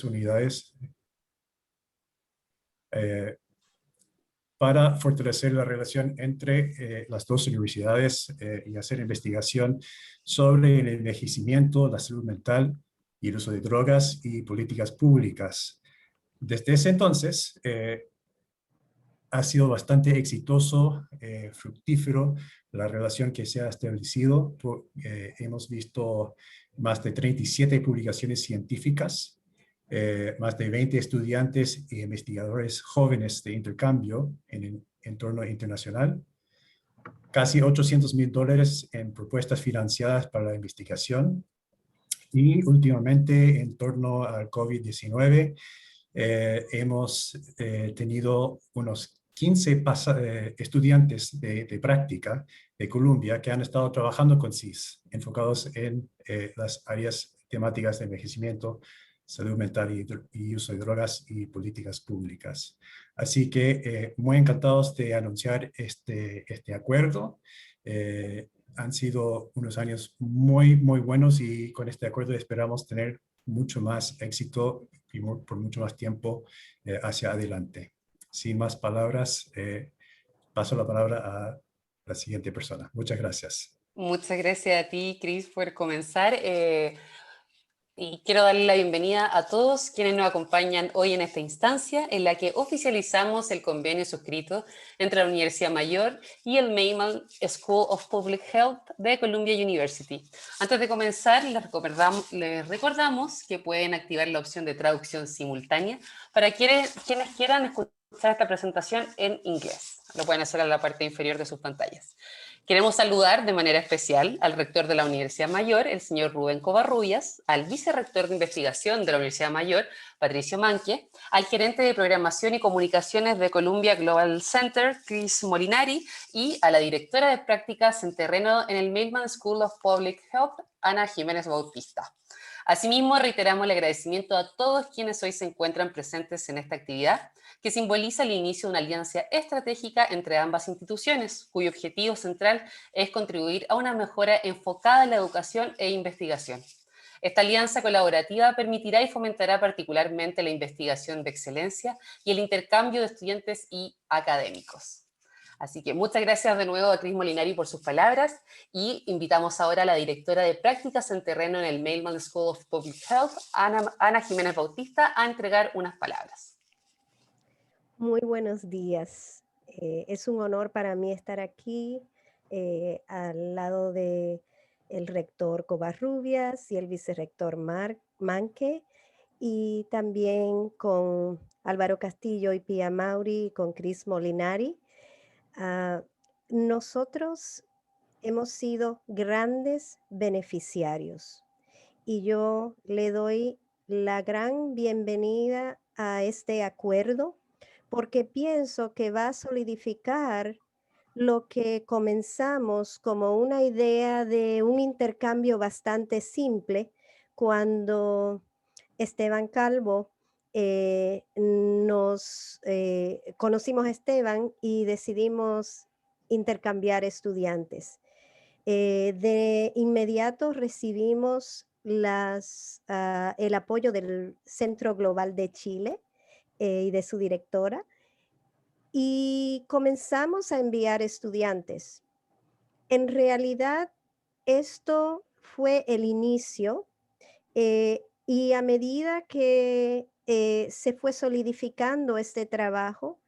unidades para fortalecer la relación entre las dos universidades y hacer investigación sobre el envejecimiento, la salud mental y el uso de drogas y políticas públicas. Desde ese entonces, ha sido bastante exitoso, fructífero la relación que se ha establecido. Hemos visto más de 37 publicaciones científicas, más de 20 estudiantes e investigadores jóvenes de intercambio en el entorno internacional, casi $800,000 en propuestas financiadas para la investigación y últimamente en torno al COVID-19 hemos tenido unos 15 estudiantes de práctica de Columbia que han estado trabajando con CIS, enfocados en las áreas temáticas de envejecimiento, salud mental y uso de drogas y políticas públicas. Así que muy encantados de anunciar este acuerdo. Han sido unos años muy, muy buenos y con este acuerdo esperamos tener mucho más éxito y por mucho más tiempo hacia adelante. Sin más palabras, paso la palabra a la siguiente persona. Muchas gracias. Muchas gracias a ti, Chris, por comenzar. Y quiero darle la bienvenida a todos quienes nos acompañan hoy en esta instancia en la que oficializamos el convenio suscrito entre la Universidad Mayor y el Maimel School of Public Health de Columbia University. Antes de comenzar, les recordamos que pueden activar la opción de traducción simultánea para quienes quieran escuchar esta presentación en inglés. Lo pueden hacer en la parte inferior de sus pantallas. Queremos saludar de manera especial al rector de la Universidad Mayor, el señor Rubén Covarrubias, al vicerrector de investigación de la Universidad Mayor, Patricio Manque, al gerente de programación y comunicaciones de Columbia Global Center, Chris Molinari, y a la directora de prácticas en terreno en el Mailman School of Public Health, Ana Jiménez Bautista. Asimismo, reiteramos el agradecimiento a todos quienes hoy se encuentran presentes en esta actividad, que simboliza el inicio de una alianza estratégica entre ambas instituciones, cuyo objetivo central es contribuir a una mejora enfocada en la educación e investigación. Esta alianza colaborativa permitirá y fomentará particularmente la investigación de excelencia y el intercambio de estudiantes y académicos. Así que muchas gracias de nuevo a Chris Molinari por sus palabras y invitamos ahora a la directora de prácticas en terreno en el Mailman School of Public Health, Ana Jiménez Bautista, a entregar unas palabras. Muy buenos días. Es un honor para mí estar aquí al lado de el rector Covarrubias y el vicerrector Manque, y también con Álvaro Castillo y Pia Mauri y con Chris Molinari. Nosotros hemos sido grandes beneficiarios y yo le doy la gran bienvenida a este acuerdo porque pienso que va a solidificar lo que comenzamos como una idea de un intercambio bastante simple cuando Esteban Calvo conocimos a Esteban y decidimos intercambiar estudiantes. De inmediato recibimos el apoyo del Centro Global de Chile y de su directora, y comenzamos a enviar estudiantes. En realidad, esto fue el inicio, y a medida que se fue solidificando este trabajo,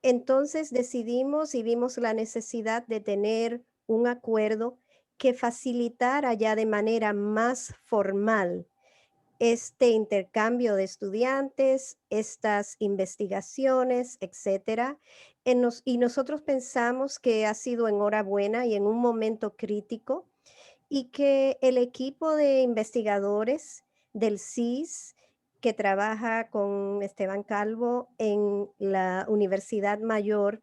entonces decidimos y vimos la necesidad de tener un acuerdo que facilitara ya de manera más formal este intercambio de estudiantes, estas investigaciones, etcétera. Y nosotros pensamos que ha sido enhorabuena y en un momento crítico, y que el equipo de investigadores del CIS que trabaja con Esteban Calvo en la Universidad Mayor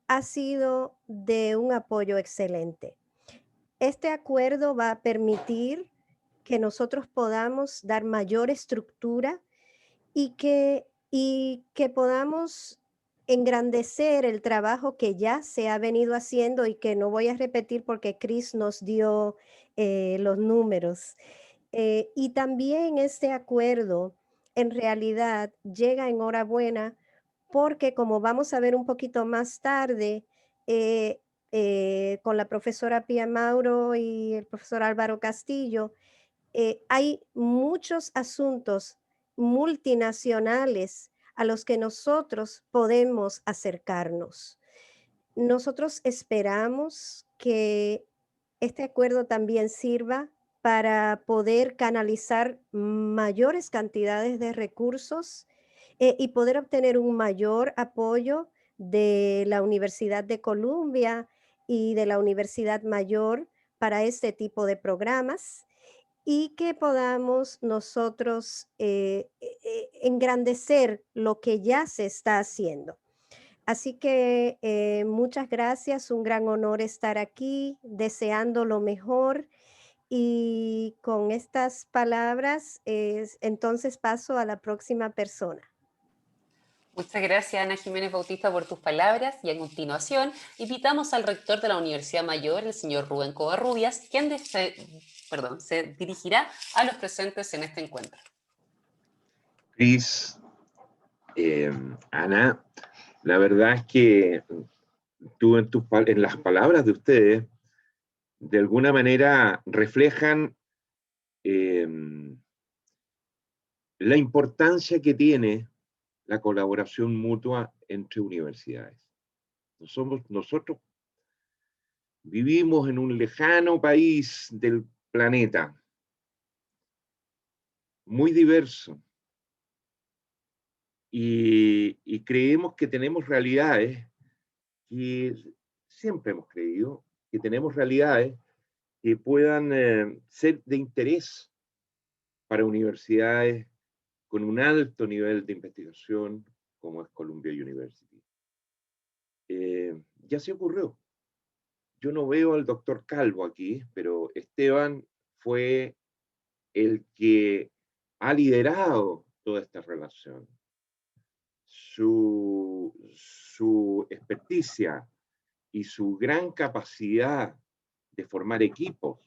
ha sido de un apoyo excelente. Este acuerdo va a permitir que nosotros podamos dar mayor estructura y que podamos engrandecer el trabajo que ya se ha venido haciendo y que no voy a repetir porque Chris nos dio los números. Y también este acuerdo en realidad llega en hora buena porque, como vamos a ver un poquito más tarde, con la profesora Pía Mauro y el profesor Álvaro Castillo, hay muchos asuntos multinacionales a los que nosotros podemos acercarnos. Nosotros esperamos que este acuerdo también sirva para poder canalizar mayores cantidades de recursos y poder obtener un mayor apoyo de la Universidad de Columbia y de la Universidad Mayor para este tipo de programas y que podamos nosotros engrandecer lo que ya se está haciendo. Así que muchas gracias, un gran honor estar aquí, deseando lo mejor. Y con estas palabras, entonces paso a la próxima persona. Muchas gracias, Ana Jiménez Bautista, por tus palabras, y a continuación invitamos al rector de la Universidad Mayor, el señor Rubén Covarrubias, quien se dirigirá a los presentes en este encuentro. Cris, Ana, la verdad es que tú en las palabras de ustedes, de alguna manera reflejan la importancia que tiene la colaboración mutua entre universidades. Nosotros vivimos en un lejano país del planeta, muy diverso, y creemos que tenemos realidades, y siempre hemos creído que tenemos realidades que puedan ser de interés para universidades con un alto nivel de investigación como es Columbia University. Ya se ocurrió. Yo no veo al doctor Calvo aquí, pero Esteban fue el que ha liderado toda esta relación. Su experticia y su gran capacidad de formar equipos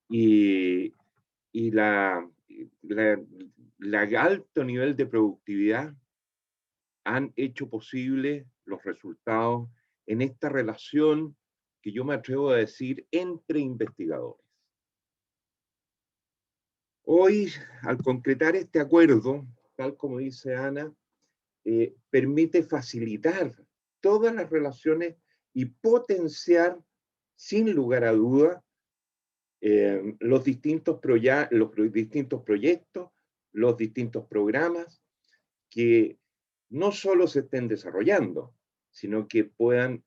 y la alto nivel de productividad han hecho posible los resultados en esta relación que yo me atrevo a decir entre investigadores. Hoy, al concretar este acuerdo, tal como dice Ana, permite facilitar todas las relaciones y potenciar, sin lugar a duda, los distintos proyectos, los distintos programas que no solo se estén desarrollando, sino que puedan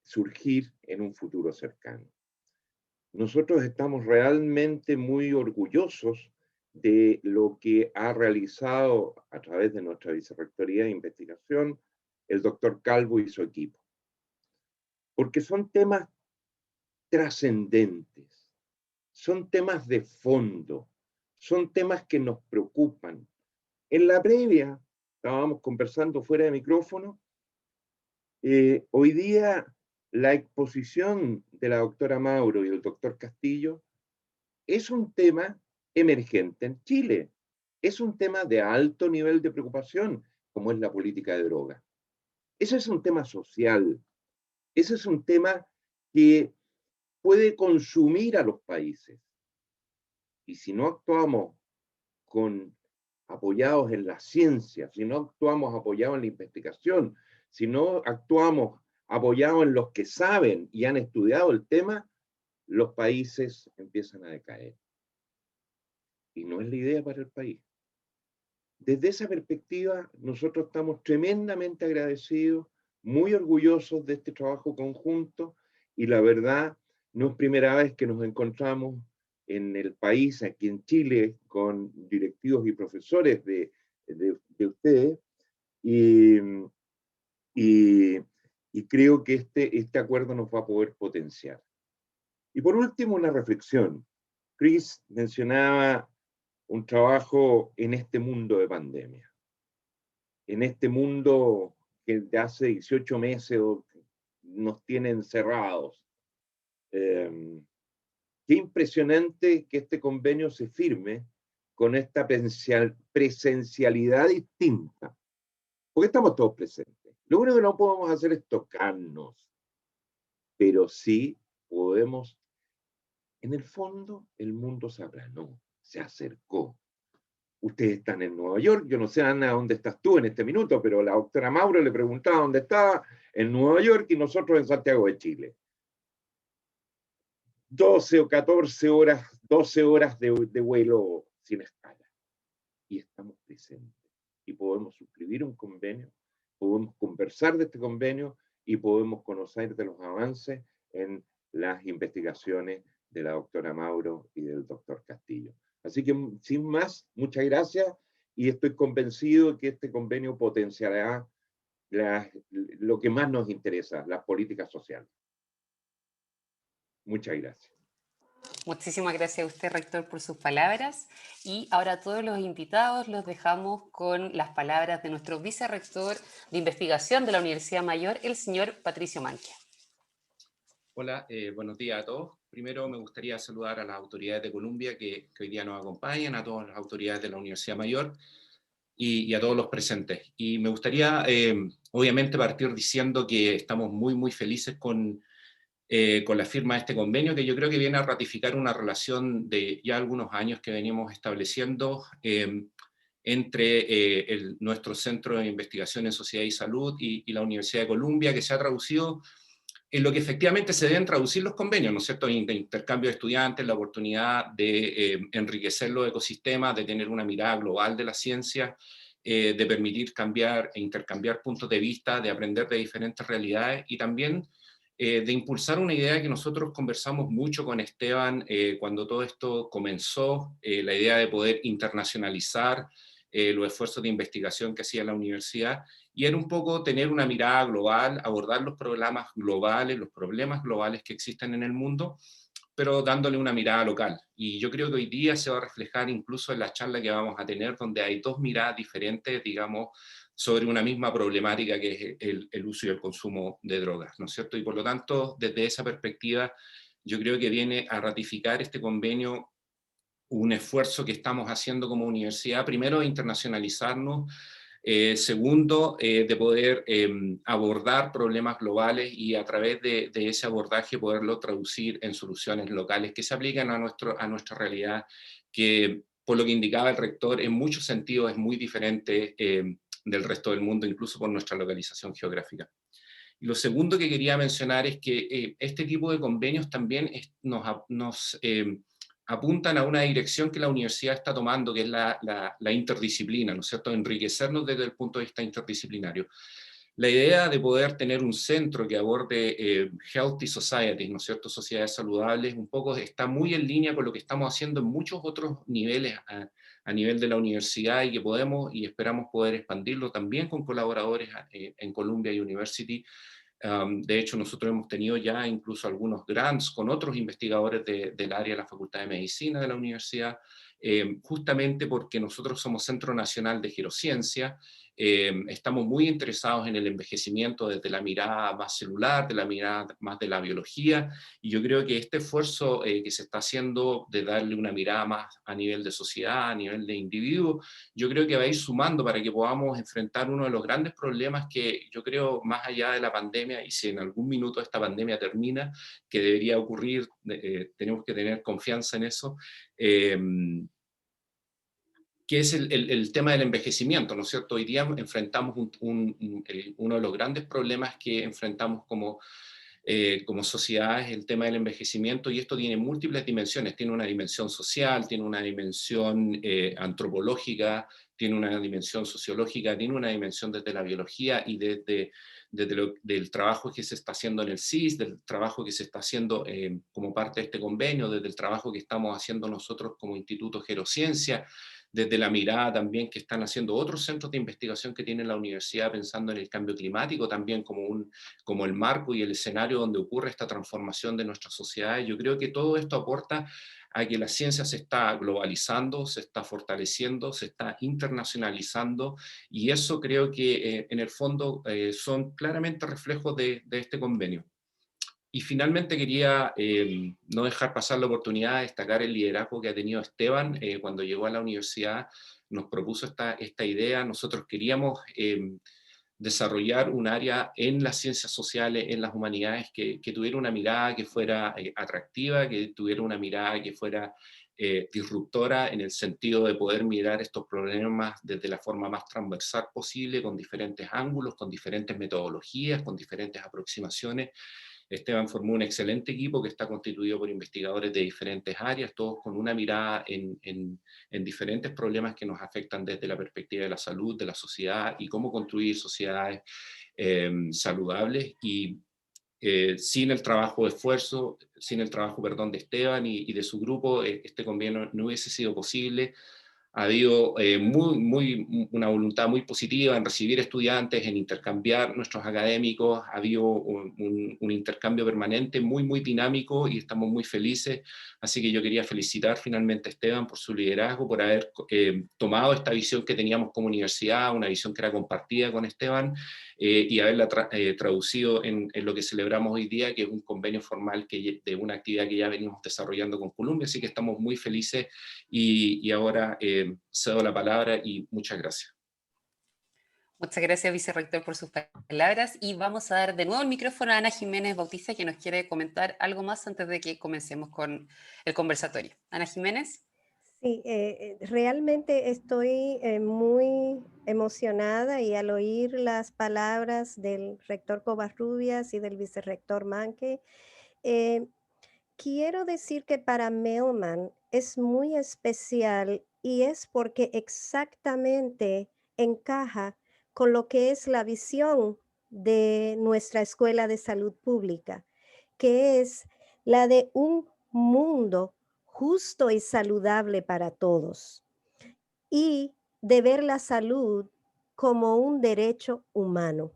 surgir en un futuro cercano. Nosotros estamos realmente muy orgullosos de lo que ha realizado a través de nuestra Vicerrectoría de Investigación el doctor Calvo y su equipo, porque son temas trascendentes, son temas de fondo, son temas que nos preocupan. En la previa, estábamos conversando fuera de micrófono, hoy día la exposición de la doctora Mauro y el doctor Castillo es un tema emergente en Chile, es un tema de alto nivel de preocupación, como es la política de drogas. Ese es un tema social, ese es un tema que puede consumir a los países. Y si no actuamos apoyados en la ciencia, si no actuamos apoyados en la investigación, si no actuamos apoyados en los que saben y han estudiado el tema, los países empiezan a decaer. Y no es la idea para el país. Desde esa perspectiva, nosotros estamos tremendamente agradecidos, muy orgullosos de este trabajo conjunto, y la verdad, no es primera vez que nos encontramos en el país, aquí en Chile, con directivos y profesores de ustedes, y creo que este acuerdo nos va a poder potenciar. Y por último, una reflexión. Cris mencionaba un trabajo en este mundo de pandemia, en este mundo que de hace 18 meses nos tiene encerrados. Qué impresionante que este convenio se firme con esta presencialidad distinta, porque estamos todos presentes. Lo único que no podemos hacer es tocarnos, pero sí podemos, en el fondo, el mundo se aplanó, se acercó. Ustedes están en Nueva York, yo no sé, Ana, dónde estás tú en este minuto, pero la doctora Mauro le preguntaba dónde estaba, en Nueva York, y nosotros en Santiago de Chile. 12 o 14 horas, 12 horas de vuelo sin escala. Y estamos presentes. Y podemos suscribir un convenio, podemos conversar de este convenio y podemos conocer de los avances en las investigaciones de la doctora Mauro y del doctor Castillo. Así que, sin más, muchas gracias y estoy convencido de que este convenio potenciará lo que más nos interesa, las políticas sociales. Muchas gracias. Muchísimas gracias a usted, rector, por sus palabras. Y ahora a todos los invitados los dejamos con las palabras de nuestro vicerrector de investigación de la Universidad Mayor, el señor Patricio Manquia. Hola, buenos días a todos. Primero me gustaría saludar a las autoridades de Columbia que hoy día nos acompañan, a todas las autoridades de la Universidad Mayor y a todos los presentes. Y me gustaría, obviamente, partir diciendo que estamos muy felices con la firma de este convenio, que yo creo que viene a ratificar una relación de ya algunos años que venimos estableciendo entre nuestro Centro de Investigación en Sociedad y Salud y la Universidad de Columbia, que se ha traducido en lo que efectivamente se deben traducir los convenios, ¿no es cierto?, de intercambio de estudiantes, la oportunidad de enriquecer los ecosistemas, de tener una mirada global de la ciencia, de permitir cambiar e intercambiar puntos de vista, de aprender de diferentes realidades y también de impulsar una idea que nosotros conversamos mucho con Esteban cuando todo esto comenzó, la idea de poder internacionalizar los esfuerzos de investigación que hacía la universidad, y era un poco tener una mirada global, abordar los problemas globales que existen en el mundo, pero dándole una mirada local. Y yo creo que hoy día se va a reflejar incluso en la charla que vamos a tener, donde hay dos miradas diferentes, digamos, sobre una misma problemática que es el uso y el consumo de drogas, ¿no es cierto? Y por lo tanto, desde esa perspectiva, yo creo que viene a ratificar este convenio un esfuerzo que estamos haciendo como universidad, primero de internacionalizarnos, segundo, de poder abordar problemas globales y a través de ese abordaje poderlo traducir en soluciones locales que se aplican a nuestra realidad, que por lo que indicaba el rector, en muchos sentidos es muy diferente del resto del mundo, incluso por nuestra localización geográfica. Y lo segundo que quería mencionar es que este tipo de convenios también nos apuntan a una dirección que la universidad está tomando, que es la interdisciplina, ¿no es cierto?, enriquecernos desde el punto de vista interdisciplinario. La idea de poder tener un centro que aborde healthy societies, ¿no es cierto?, sociedades saludables, un poco está muy en línea con lo que estamos haciendo en muchos otros niveles a nivel de la universidad y que podemos y esperamos poder expandirlo también con colaboradores en Columbia University. De hecho, nosotros hemos tenido ya incluso algunos grants con otros investigadores del área de la Facultad de Medicina de la universidad, justamente porque nosotros somos Centro Nacional de Gerociencia, estamos muy interesados en el envejecimiento desde la mirada más celular, de la mirada más de la biología, y yo creo que este esfuerzo que se está haciendo de darle una mirada más a nivel de sociedad, a nivel de individuo, yo creo que va a ir sumando para que podamos enfrentar uno de los grandes problemas que yo creo, más allá de la pandemia, y si en algún minuto esta pandemia termina, que debería ocurrir, tenemos que tener confianza en eso, que es el tema del envejecimiento, ¿no es cierto? Hoy día enfrentamos uno de los grandes problemas que enfrentamos como sociedad es el tema del envejecimiento, y esto tiene múltiples dimensiones. Tiene una dimensión social, tiene una dimensión antropológica, tiene una dimensión sociológica, tiene una dimensión desde la biología y del trabajo que se está haciendo en el CIS, del trabajo que se está haciendo como parte de este convenio, desde el trabajo que estamos haciendo nosotros como Instituto Gerociencia, desde la mirada también que están haciendo otros centros de investigación que tiene la universidad pensando en el cambio climático también como el marco y el escenario donde ocurre esta transformación de nuestras sociedades. Yo creo que todo esto aporta a que la ciencia se está globalizando, se está fortaleciendo, se está internacionalizando, y eso creo que en el fondo son claramente reflejos de este convenio. Y finalmente quería no dejar pasar la oportunidad de destacar el liderazgo que ha tenido Esteban. Cuando llegó a la universidad nos propuso esta idea. Nosotros queríamos desarrollar un área en las ciencias sociales, en las humanidades, que tuviera una mirada que fuera atractiva, que tuviera una mirada que fuera disruptora, en el sentido de poder mirar estos problemas desde la forma más transversal posible, con diferentes ángulos, con diferentes metodologías, con diferentes aproximaciones. Esteban formó un excelente equipo que está constituido por investigadores de diferentes áreas, todos con una mirada en diferentes problemas que nos afectan desde la perspectiva de la salud, de la sociedad, y cómo construir sociedades saludables. Y sin el trabajo de esfuerzo, sin el trabajo, perdón, de Esteban y de su grupo, este convenio no hubiese sido posible. Ha habido una voluntad muy positiva en recibir estudiantes, en intercambiar nuestros académicos. Ha habido un intercambio permanente muy dinámico y estamos muy felices. Así que yo quería felicitar finalmente a Esteban por su liderazgo, por haber tomado esta visión que teníamos como universidad, una visión que era compartida con Esteban, y haberla traducido en lo que celebramos hoy día, que es un convenio formal de una actividad que ya venimos desarrollando con Columbia. Así que estamos muy felices y ahora cedo la palabra y muchas gracias. Muchas gracias, vicerrector, por sus palabras, y vamos a dar de nuevo el micrófono a Ana Jiménez Bautista, que nos quiere comentar algo más antes de que comencemos con el conversatorio. Ana Jiménez. Sí, realmente estoy muy emocionada, y al oír las palabras del rector Covarrubias y del vicerrector Manque, quiero decir que para Mailman es muy especial, y es porque exactamente encaja con lo que es la visión de nuestra Escuela de Salud Pública, que es la de un mundo justo y saludable para todos, y de ver la salud como un derecho humano.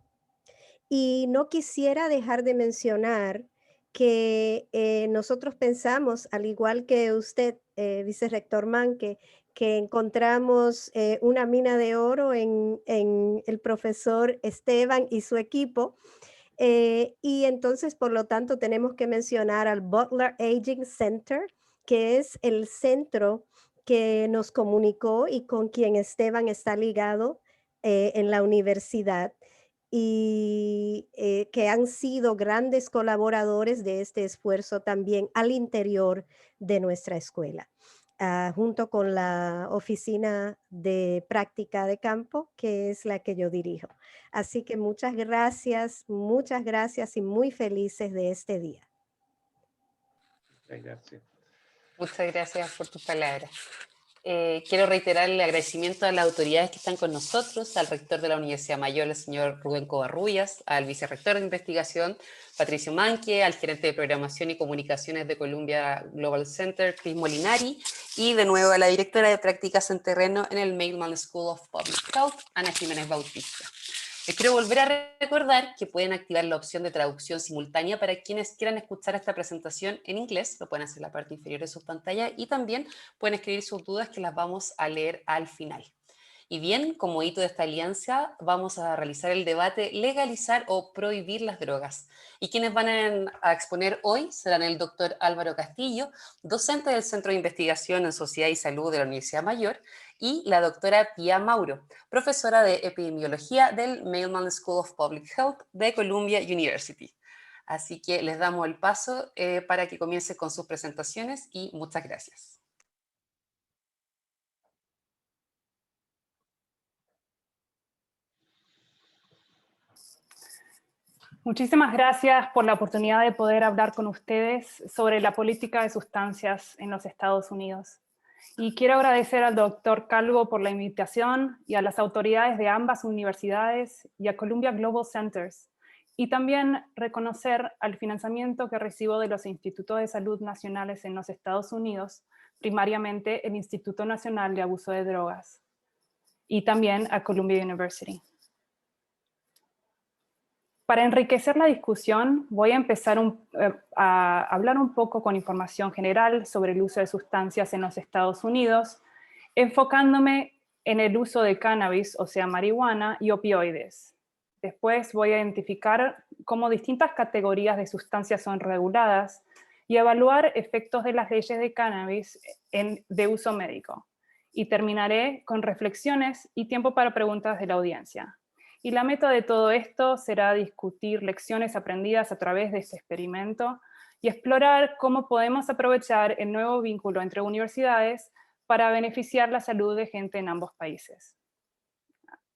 Y no quisiera dejar de mencionar que nosotros pensamos, al igual que usted, vicerrector Manque, que encontramos una mina de oro en el profesor Esteban y su equipo. Y entonces, por lo tanto, tenemos que mencionar al Butler Aging Center, que es el centro que nos comunicó y con quien Esteban está ligado en la universidad, y que han sido grandes colaboradores de este esfuerzo también al interior de nuestra escuela, junto con la oficina de práctica de campo, que es la que yo dirijo. Así que muchas gracias y muy felices de este día. Gracias. Muchas gracias por tus palabras. Quiero reiterar el agradecimiento a las autoridades que están con nosotros, al rector de la Universidad Mayor, el señor Rubén Covarrubias, al vicerrector de investigación, Patricio Manque, al gerente de programación y comunicaciones de Columbia Global Center, Chris Molinari, y de nuevo a la directora de prácticas en terreno en el Mailman School of Public Health, Ana Jiménez Bautista. Les quiero volver a recordar que pueden activar la opción de traducción simultánea para quienes quieran escuchar esta presentación en inglés. Lo pueden hacer en la parte inferior de su pantalla, y también pueden escribir sus dudas, que las vamos a leer al final. Y bien, como hito de esta alianza, vamos a realizar el debate legalizar o prohibir las drogas. Y quienes van a exponer hoy serán el doctor Álvaro Castillo, docente del Centro de Investigación en Sociedad y Salud de la Universidad Mayor, y la doctora Pia Mauro, profesora de epidemiología del Mailman School of Public Health de Columbia University. Así que les damos el paso para que comiencen con sus presentaciones, y muchas gracias. Muchísimas gracias por la oportunidad de poder hablar con ustedes sobre la política de sustancias en los Estados Unidos. Y quiero agradecer al doctor Calvo por la invitación, y a las autoridades de ambas universidades y a Columbia Global Centers. Y también reconocer al financiamiento que recibo de los institutos de salud nacionales en los Estados Unidos, primariamente el Instituto Nacional de Abuso de Drogas, y también a Columbia University. Para enriquecer la discusión, voy a empezar a hablar un poco con información general sobre el uso de sustancias en los Estados Unidos, enfocándome en el uso de cannabis, o sea, marihuana, y opioides. Después voy a identificar cómo distintas categorías de sustancias son reguladas y evaluar efectos de las leyes de cannabis de uso médico. Y terminaré con reflexiones y tiempo para preguntas de la audiencia. Y la meta de todo esto será discutir lecciones aprendidas a través de este experimento y explorar cómo podemos aprovechar el nuevo vínculo entre universidades para beneficiar la salud de gente en ambos países.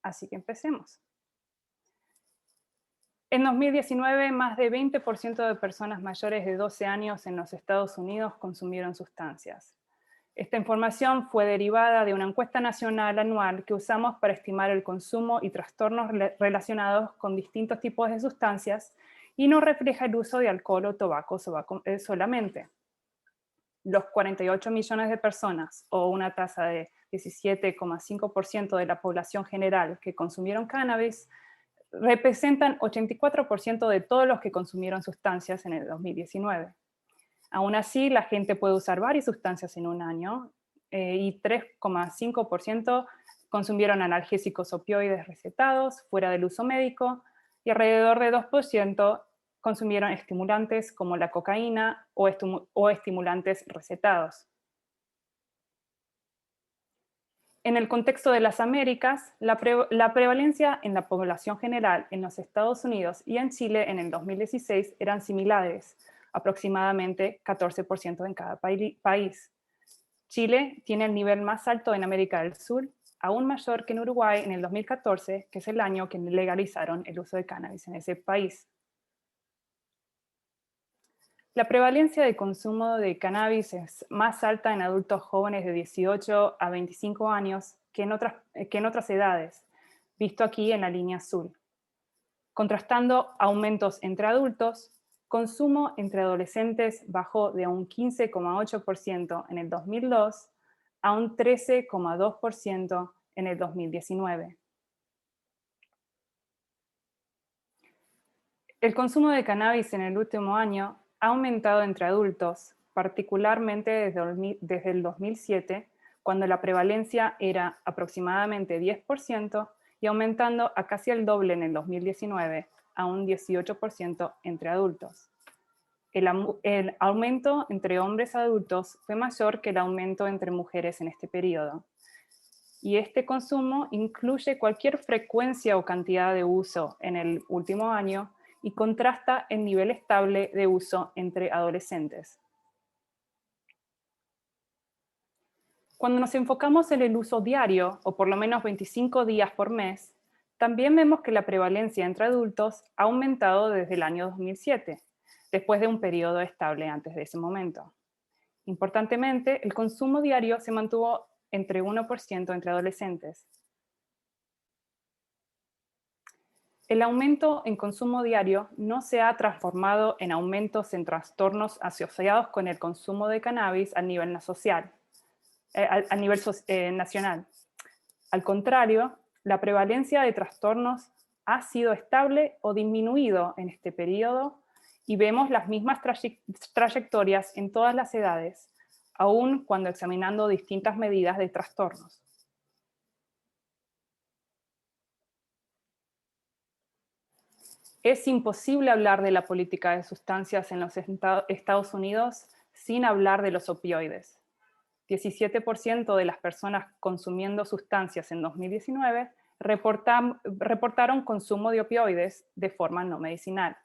Así que empecemos. En 2019, más de 20% de personas mayores de 12 años en los Estados Unidos consumieron sustancias. Esta información fue derivada de una encuesta nacional anual que usamos para estimar el consumo y trastornos relacionados con distintos tipos de sustancias y no refleja el uso de alcohol o tabaco solamente. Los 48 millones de personas, o una tasa de 17,5% de la población general que consumieron cannabis, representan 84% de todos los que consumieron sustancias en el 2019. Aún así, la gente puede usar varias sustancias en un año y 3,5% consumieron analgésicos opioides recetados fuera del uso médico y alrededor de 2% consumieron estimulantes como la cocaína o estimulantes recetados. En el contexto de las Américas, la prevalencia en la población general en los Estados Unidos y en Chile en el 2016 eran similares, aproximadamente 14% en cada país. Chile tiene el nivel más alto en América del Sur, aún mayor que en Uruguay en el 2014, que es el año que legalizaron el uso de cannabis en ese país. La prevalencia de consumo de cannabis es más alta en adultos jóvenes de 18 a 25 años que en otras edades, visto aquí en la línea azul. Contrastando aumentos entre adultos, consumo entre adolescentes bajó de un 15,8% en el 2002 a un 13,2% en el 2019. El consumo de cannabis en el último año ha aumentado entre adultos, particularmente desde el 2007, cuando la prevalencia era aproximadamente 10% y aumentando a casi el doble en el 2019, a un 18% entre adultos. El aumento entre hombres adultos fue mayor que el aumento entre mujeres en este periodo. Y este consumo incluye cualquier frecuencia o cantidad de uso en el último año y contrasta el nivel estable de uso entre adolescentes. Cuando nos enfocamos en el uso diario, o por lo menos 25 días por mes, también vemos que la prevalencia entre adultos ha aumentado desde el año 2007, después de un periodo estable antes de ese momento. Importantemente, el consumo diario se mantuvo entre 1% entre adolescentes. El aumento en consumo diario no se ha transformado en aumentos en trastornos asociados con el consumo de cannabis a nivel nacional. Al contrario, la prevalencia de trastornos ha sido estable o disminuido en este periodo y vemos las mismas trayectorias en todas las edades, aun cuando examinando distintas medidas de trastornos. Es imposible hablar de la política de sustancias en los Estados Unidos sin hablar de los opioides. 17% de las personas consumiendo sustancias en 2019 reportaron consumo de opioides de forma no medicinal.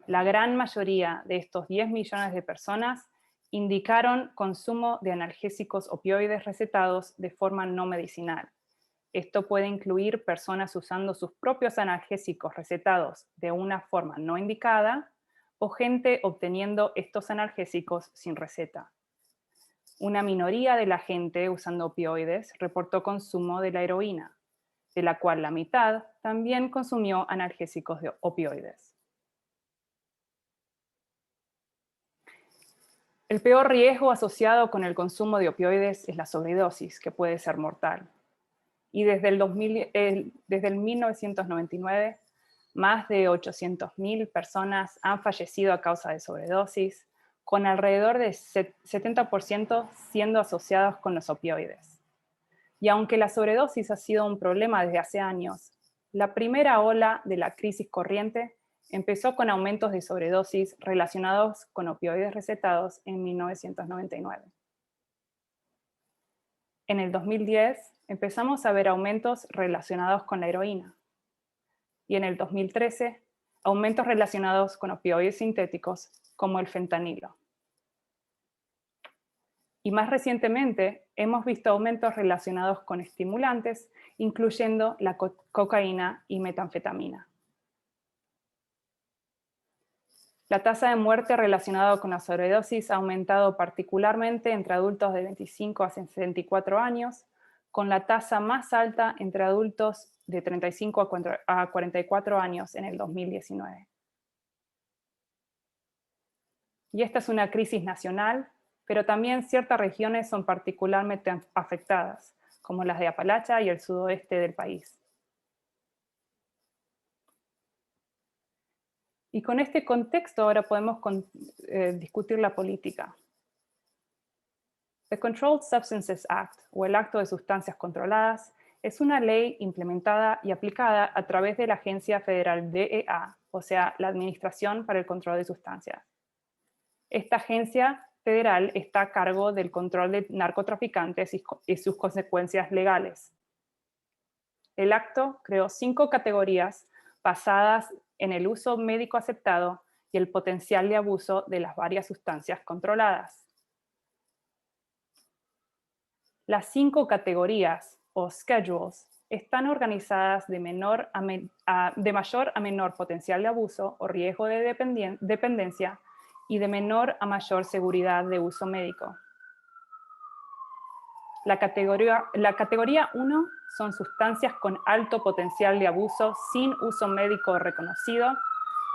La gran mayoría de estos 10 millones de personas indicaron consumo de analgésicos opioides recetados de forma no medicinal. Esto puede incluir personas usando sus propios analgésicos recetados de una forma no indicada o gente obteniendo estos analgésicos sin receta. Una minoría de la gente usando opioides reportó consumo de la heroína, de la cual la mitad también consumió analgésicos de opioides. El peor riesgo asociado con el consumo de opioides es la sobredosis, que puede ser mortal. Y desde el 1999, más de 800.000 personas han fallecido a causa de sobredosis, con alrededor de 70% siendo asociados con los opioides. Y aunque la sobredosis ha sido un problema desde hace años, la primera ola de la crisis corriente empezó con aumentos de sobredosis relacionados con opioides recetados en 1999. En el 2010 empezamos a ver aumentos relacionados con la heroína. Y en el 2013, aumentos relacionados con opioides sintéticos como el fentanilo. Y más recientemente, hemos visto aumentos relacionados con estimulantes, incluyendo la cocaína y metanfetamina. La tasa de muerte relacionada con la sobredosis ha aumentado particularmente entre adultos de 25 a 64 años, con la tasa más alta entre adultos de 35 a 44 años en el 2019. Y esta es una crisis nacional, pero también ciertas regiones son particularmente afectadas, como las de Apalache y el sudoeste del país. Y con este contexto ahora podemos discutir la política. The Controlled Substances Act, o el Acto de Sustancias Controladas, es una ley implementada y aplicada a través de la Agencia Federal DEA, o sea, la Administración para el Control de Sustancias. Esta agencia federal está a cargo del control de narcotraficantes y sus consecuencias legales. El acto creó 5 categorías basadas en el uso médico aceptado y el potencial de abuso de las varias sustancias controladas. Las 5 categorías, o schedules, están organizadas de mayor a menor potencial de abuso o riesgo de dependencia y de menor a mayor seguridad de uso médico. La categoría 1 son sustancias con alto potencial de abuso sin uso médico reconocido,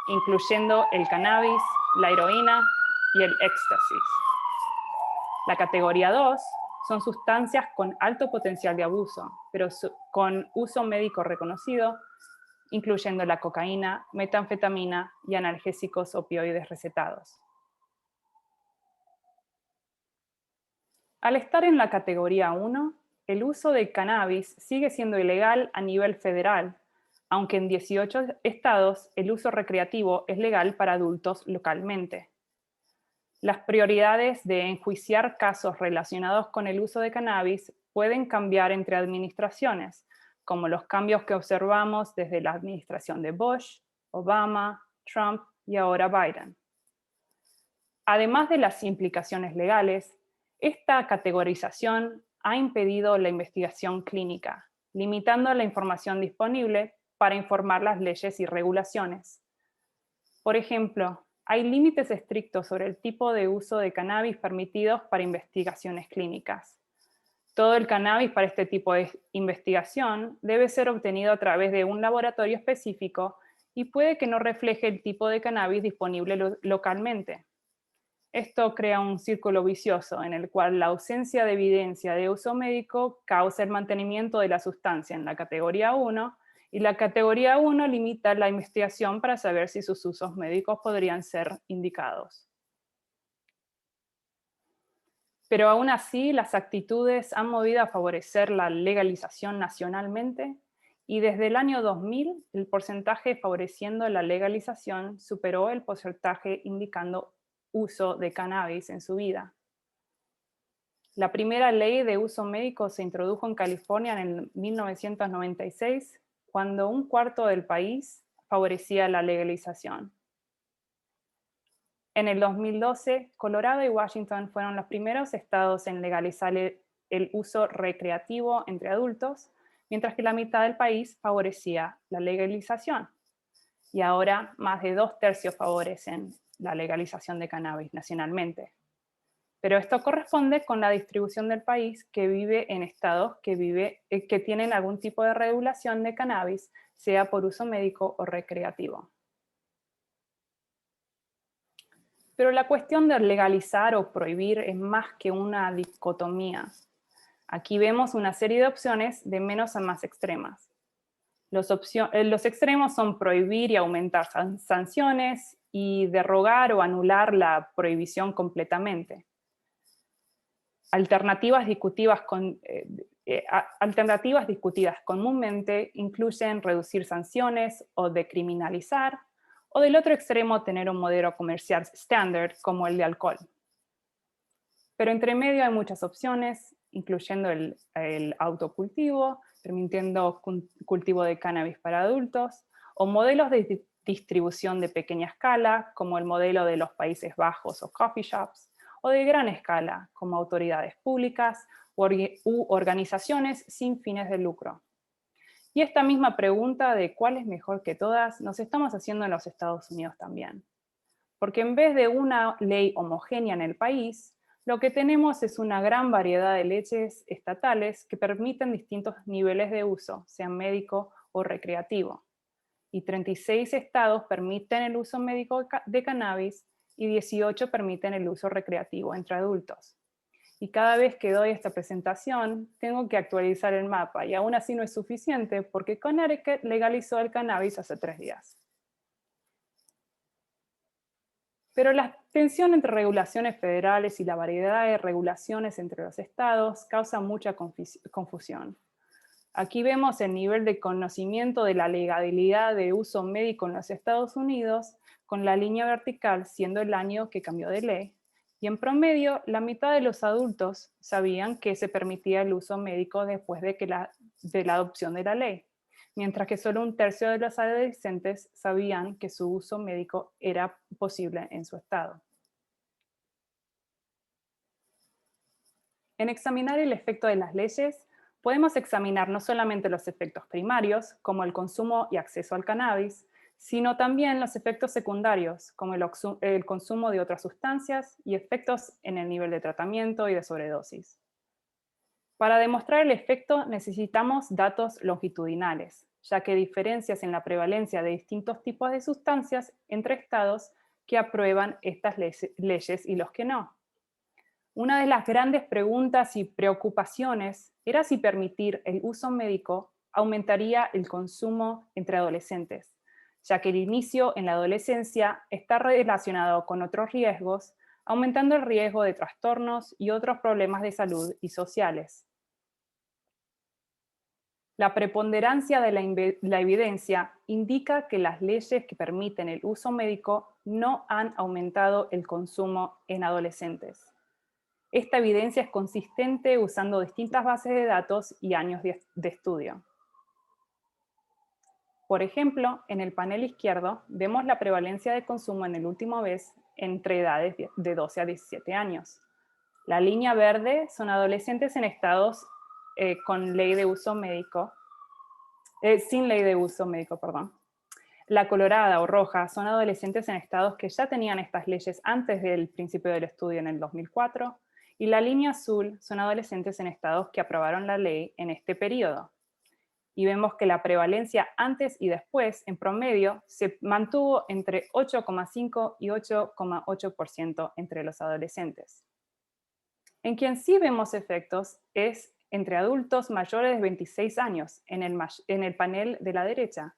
incluyendo el cannabis, la heroína y el éxtasis. La categoría 2 son sustancias con alto potencial de abuso, pero con uso médico reconocido, incluyendo la cocaína, metanfetamina y analgésicos opioides recetados. Al estar en la categoría 1, el uso de cannabis sigue siendo ilegal a nivel federal, aunque en 18 estados el uso recreativo es legal para adultos localmente. Las prioridades de enjuiciar casos relacionados con el uso de cannabis pueden cambiar entre administraciones, como los cambios que observamos desde la administración de Bush, Obama, Trump y ahora Biden. Además de las implicaciones legales, esta categorización ha impedido la investigación clínica, limitando la información disponible para informar las leyes y regulaciones. Por ejemplo, hay límites estrictos sobre el tipo de uso de cannabis permitidos para investigaciones clínicas. Todo el cannabis para este tipo de investigación debe ser obtenido a través de un laboratorio específico y puede que no refleje el tipo de cannabis disponible localmente. Esto crea un círculo vicioso en el cual la ausencia de evidencia de uso médico causa el mantenimiento de la sustancia en la categoría 1 y la categoría 1 limita la investigación para saber si sus usos médicos podrían ser indicados. Pero aún así, las actitudes han movido a favorecer la legalización nacionalmente y desde el año 2000 el porcentaje favoreciendo la legalización superó el porcentaje indicando uso de cannabis en su vida. La primera ley de uso médico se introdujo en California en 1996, cuando un cuarto del país favorecía la legalización. En el 2012, Colorado y Washington fueron los primeros estados en legalizar el uso recreativo entre adultos, mientras que la mitad del país favorecía la legalización. Y ahora más de 2/3 favorecen la legalización de cannabis nacionalmente. Pero esto corresponde con la distribución del país que vive en estados que tienen algún tipo de regulación de cannabis, sea por uso médico o recreativo. Pero la cuestión de legalizar o prohibir es más que una dicotomía. Aquí vemos una serie de opciones de menos a más extremas. Los extremos son prohibir y aumentar sanciones y derrogar o anular la prohibición completamente. Alternativas discutidas comúnmente incluyen reducir sanciones o decriminalizar, o del otro extremo tener un modelo comercial estándar como el de alcohol. Pero entre medio hay muchas opciones, incluyendo el autocultivo, permitiendo cultivo de cannabis para adultos, o modelos de distribución de pequeña escala, como el modelo de los Países Bajos o coffee shops, o de gran escala, como autoridades públicas u organizaciones sin fines de lucro. Y esta misma pregunta de cuál es mejor que todas, nos estamos haciendo en los Estados Unidos también. Porque en vez de una ley homogénea en el país, lo que tenemos es una gran variedad de leyes estatales que permiten distintos niveles de uso, sea médico o recreativo. Y 36 estados permiten el uso médico de cannabis y 18 permiten el uso recreativo entre adultos. Y cada vez que doy esta presentación, tengo que actualizar el mapa, y aún así no es suficiente porque Connecticut legalizó el cannabis hace 3 días. Pero la tensión entre regulaciones federales y la variedad de regulaciones entre los estados causa mucha confusión. Aquí vemos el nivel de conocimiento de la legalidad de uso médico en los Estados Unidos, con la línea vertical siendo el año que cambió de ley, y en promedio la mitad de los adultos sabían que se permitía el uso médico después de la adopción de la ley, mientras que solo 1/3 de los adolescentes sabían que su uso médico era posible en su estado. En examinar el efecto de las leyes, podemos examinar no solamente los efectos primarios, como el consumo y acceso al cannabis, sino también los efectos secundarios, como el consumo de otras sustancias y efectos en el nivel de tratamiento y de sobredosis. Para demostrar el efecto necesitamos datos longitudinales, ya que hay diferencias en la prevalencia de distintos tipos de sustancias entre estados que aprueban estas leyes y los que no. Una de las grandes preguntas y preocupaciones era si permitir el uso médico aumentaría el consumo entre adolescentes, ya que el inicio en la adolescencia está relacionado con otros riesgos, aumentando el riesgo de trastornos y otros problemas de salud y sociales. La preponderancia de la evidencia indica que las leyes que permiten el uso médico no han aumentado el consumo en adolescentes. Esta evidencia es consistente usando distintas bases de datos y años de estudio. Por ejemplo, en el panel izquierdo vemos la prevalencia de consumo en el último mes entre edades de 12 a 17 años. La línea verde son adolescentes en estados con ley de uso médico, sin ley de uso médico, perdón. La colorada o roja son adolescentes en estados que ya tenían estas leyes antes del principio del estudio en el 2004, y la línea azul son adolescentes en estados que aprobaron la ley en este periodo. Y vemos que la prevalencia antes y después, en promedio, se mantuvo entre 8,5 y 8,8% entre los adolescentes. En quien sí vemos efectos es entre adultos mayores de 26 años, en el panel de la derecha,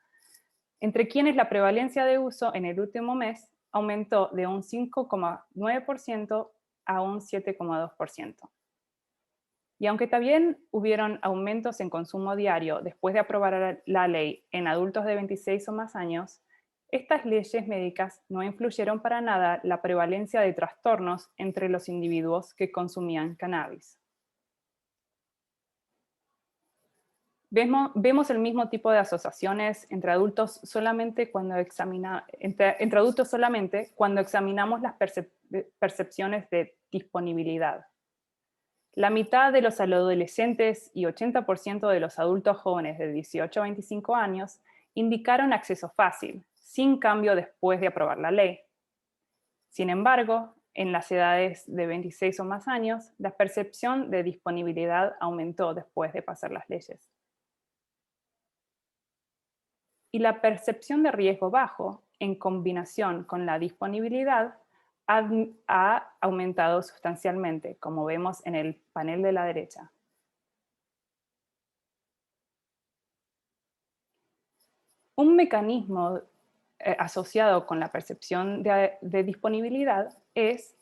entre quienes la prevalencia de uso en el último mes aumentó de un 5,9% a un 7,2%. Y aunque también hubieron aumentos en consumo diario después de aprobar la ley en adultos de 26 o más años, estas leyes médicas no influyeron para nada la prevalencia de trastornos entre los individuos que consumían cannabis. Vemos el mismo tipo de asociaciones entre adultos solamente cuando examinamos las percepciones de disponibilidad. La mitad de los adolescentes y 80% de los adultos jóvenes de 18 a 25 años indicaron acceso fácil, sin cambio después de aprobar la ley. Sin embargo, en las edades de 26 o más años, la percepción de disponibilidad aumentó después de pasar las leyes. Y la percepción de riesgo bajo, en combinación con la disponibilidad, ha aumentado sustancialmente, como vemos en el panel de la derecha. Un mecanismo asociado con la percepción de disponibilidad es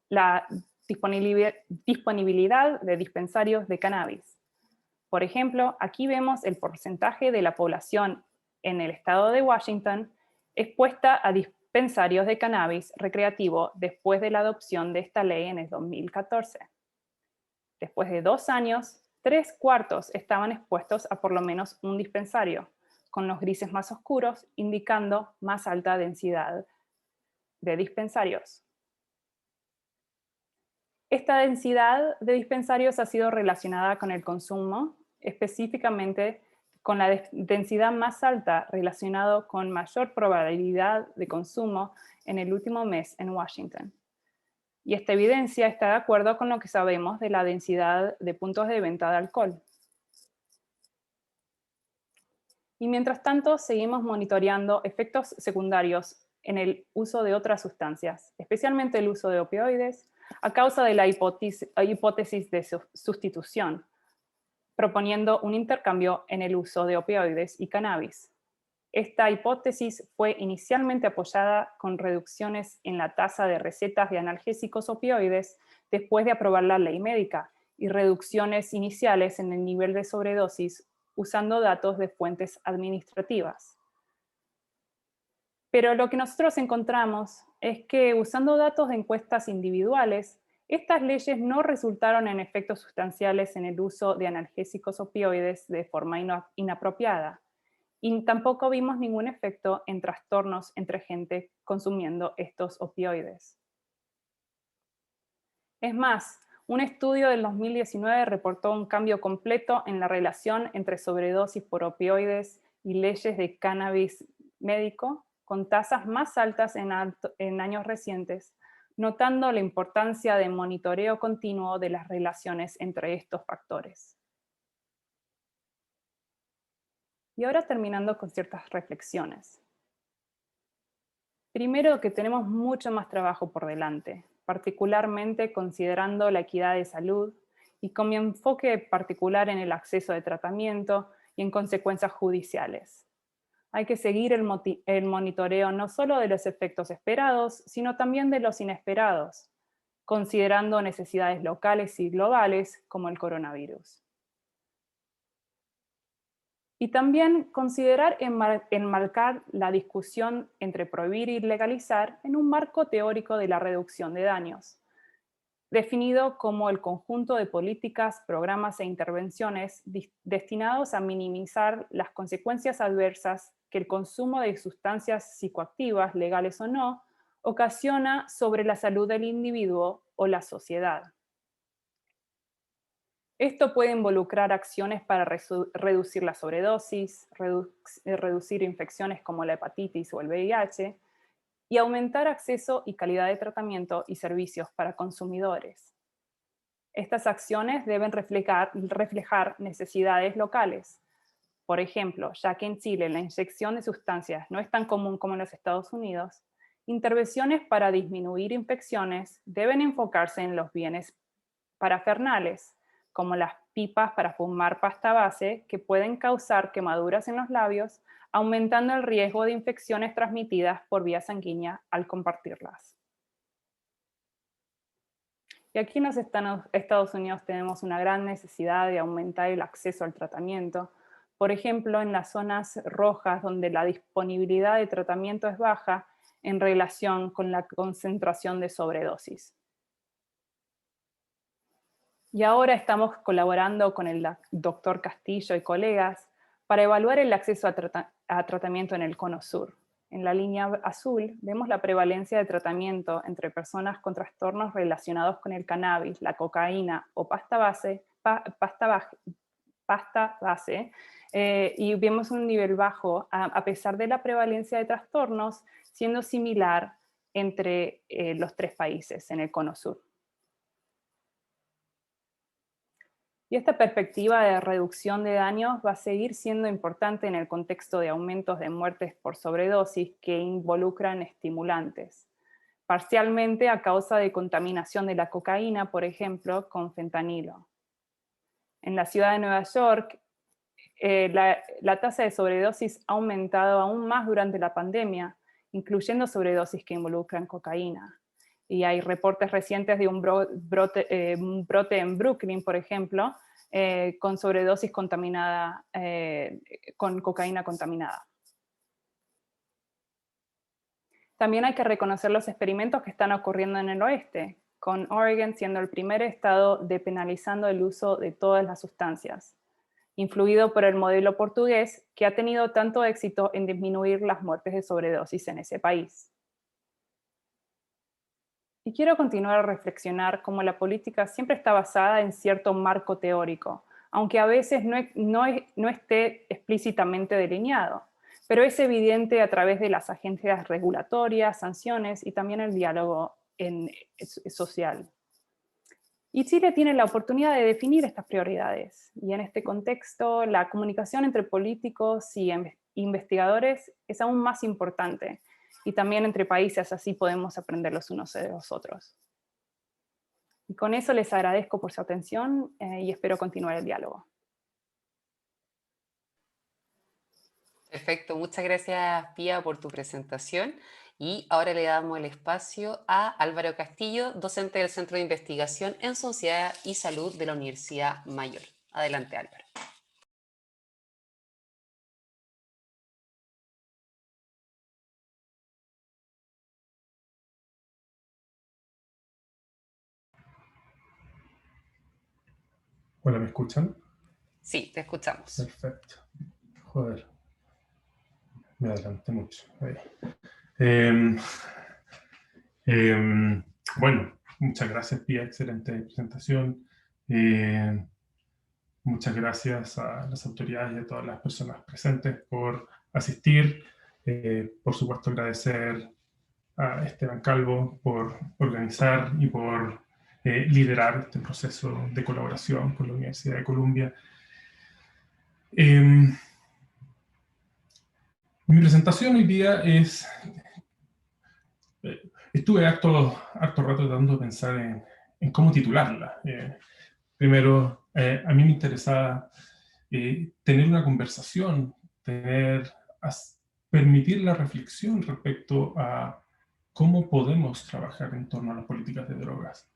la disponibilidad de dispensarios de cannabis. Por ejemplo, aquí vemos el porcentaje de la población en el estado de Washington expuesta a dispensarios de cannabis recreativo después de la adopción de esta ley en el 2014. Después de 2 años, 3/4 estaban expuestos a por lo menos un dispensario, con los grises más oscuros indicando más alta densidad de dispensarios. Esta densidad de dispensarios ha sido relacionada con el consumo, específicamente con la densidad más alta relacionado con mayor probabilidad de consumo en el último mes en Washington. Y esta evidencia está de acuerdo con lo que sabemos de la densidad de puntos de venta de alcohol. Y mientras tanto, seguimos monitoreando efectos secundarios en el uso de otras sustancias, especialmente el uso de opioides, a causa de la hipótesis de sustitución, proponiendo un intercambio en el uso de opioides y cannabis. Esta hipótesis fue inicialmente apoyada con reducciones en la tasa de recetas de analgésicos opioides después de aprobar la ley médica y reducciones iniciales en el nivel de sobredosis usando datos de fuentes administrativas. Pero lo que nosotros encontramos es que usando datos de encuestas individuales, estas leyes no resultaron en efectos sustanciales en el uso de analgésicos opioides de forma inapropiada. Y tampoco vimos ningún efecto en trastornos entre gente consumiendo estos opioides. Es más, un estudio del 2019 reportó un cambio completo en la relación entre sobredosis por opioides y leyes de cannabis médico, con tasas más altas en años recientes, notando la importancia de monitoreo continuo de las relaciones entre estos factores. Y ahora terminando con ciertas reflexiones. Primero, que tenemos mucho más trabajo por delante, particularmente considerando la equidad de salud y con mi enfoque particular en el acceso de tratamiento y en consecuencias judiciales. Hay que seguir el monitoreo no solo de los efectos esperados, sino también de los inesperados, considerando necesidades locales y globales como el coronavirus. Y también considerar enmarcar la discusión entre prohibir y legalizar en un marco teórico de la reducción de daños, definido como el conjunto de políticas, programas e intervenciones destinados a minimizar las consecuencias adversas que el consumo de sustancias psicoactivas, legales o no, ocasiona sobre la salud del individuo o la sociedad. Esto puede involucrar acciones para reducir la sobredosis, reducir infecciones como la hepatitis o el VIH, y aumentar acceso y calidad de tratamiento y servicios para consumidores. Estas acciones deben reflejar necesidades locales. Por ejemplo, ya que en Chile la inyección de sustancias no es tan común como en los Estados Unidos, intervenciones para disminuir infecciones deben enfocarse en los bienes parafernales, como las pipas para fumar pasta base, que pueden causar quemaduras en los labios, aumentando el riesgo de infecciones transmitidas por vía sanguínea al compartirlas. Y aquí en los Estados Unidos tenemos una gran necesidad de aumentar el acceso al tratamiento. Por ejemplo, en las zonas rojas donde la disponibilidad de tratamiento es baja en relación con la concentración de sobredosis. Y ahora estamos colaborando con el doctor Castillo y colegas para evaluar el acceso a tratamiento en el Cono Sur. En la línea azul vemos la prevalencia de tratamiento entre personas con trastornos relacionados con el cannabis, la cocaína o pasta base, y vemos un nivel bajo a pesar de la prevalencia de trastornos, siendo similar entre los 3 países en el Cono Sur. Y esta perspectiva de reducción de daños va a seguir siendo importante en el contexto de aumentos de muertes por sobredosis que involucran estimulantes, parcialmente a causa de contaminación de la cocaína, por ejemplo, con fentanilo. En la ciudad de Nueva York, la tasa de sobredosis ha aumentado aún más durante la pandemia, incluyendo sobredosis que involucran cocaína. Y hay reportes recientes de un brote en Brooklyn, por ejemplo, con sobredosis contaminada, con cocaína contaminada. También hay que reconocer los experimentos que están ocurriendo en el oeste, con Oregon siendo el primer estado depenalizando el uso de todas las sustancias, influido por el modelo portugués que ha tenido tanto éxito en disminuir las muertes de sobredosis en ese país. Y quiero continuar a reflexionar cómo la política siempre está basada en cierto marco teórico, aunque a veces no esté explícitamente delineado, pero es evidente a través de las agencias regulatorias, sanciones y también el diálogo social. Y Chile tiene la oportunidad de definir estas prioridades, y en este contexto la comunicación entre políticos y investigadores es aún más importante, y también entre países, así podemos aprender los unos de los otros. Y con eso les agradezco por su atención y espero continuar el diálogo. Perfecto, muchas gracias Pía por tu presentación. Y ahora le damos el espacio a Álvaro Castillo, docente del Centro de Investigación en Sociedad y Salud de la Universidad Mayor. Adelante, Álvaro. Hola, ¿me escuchan? Sí, te escuchamos. Perfecto. Joder, me adelanté mucho. Ahí. Bueno, muchas gracias, Pía, excelente presentación. Muchas gracias a las autoridades y a todas las personas presentes por asistir. Por supuesto, agradecer a Esteban Calvo por organizar y por liderar este proceso de colaboración con la Universidad de Columbia. Mi presentación hoy día es... estuve harto rato tratando de pensar en cómo titularla. Primero, a mí me interesaba tener una conversación, permitir la reflexión respecto a cómo podemos trabajar en torno a las políticas de drogas.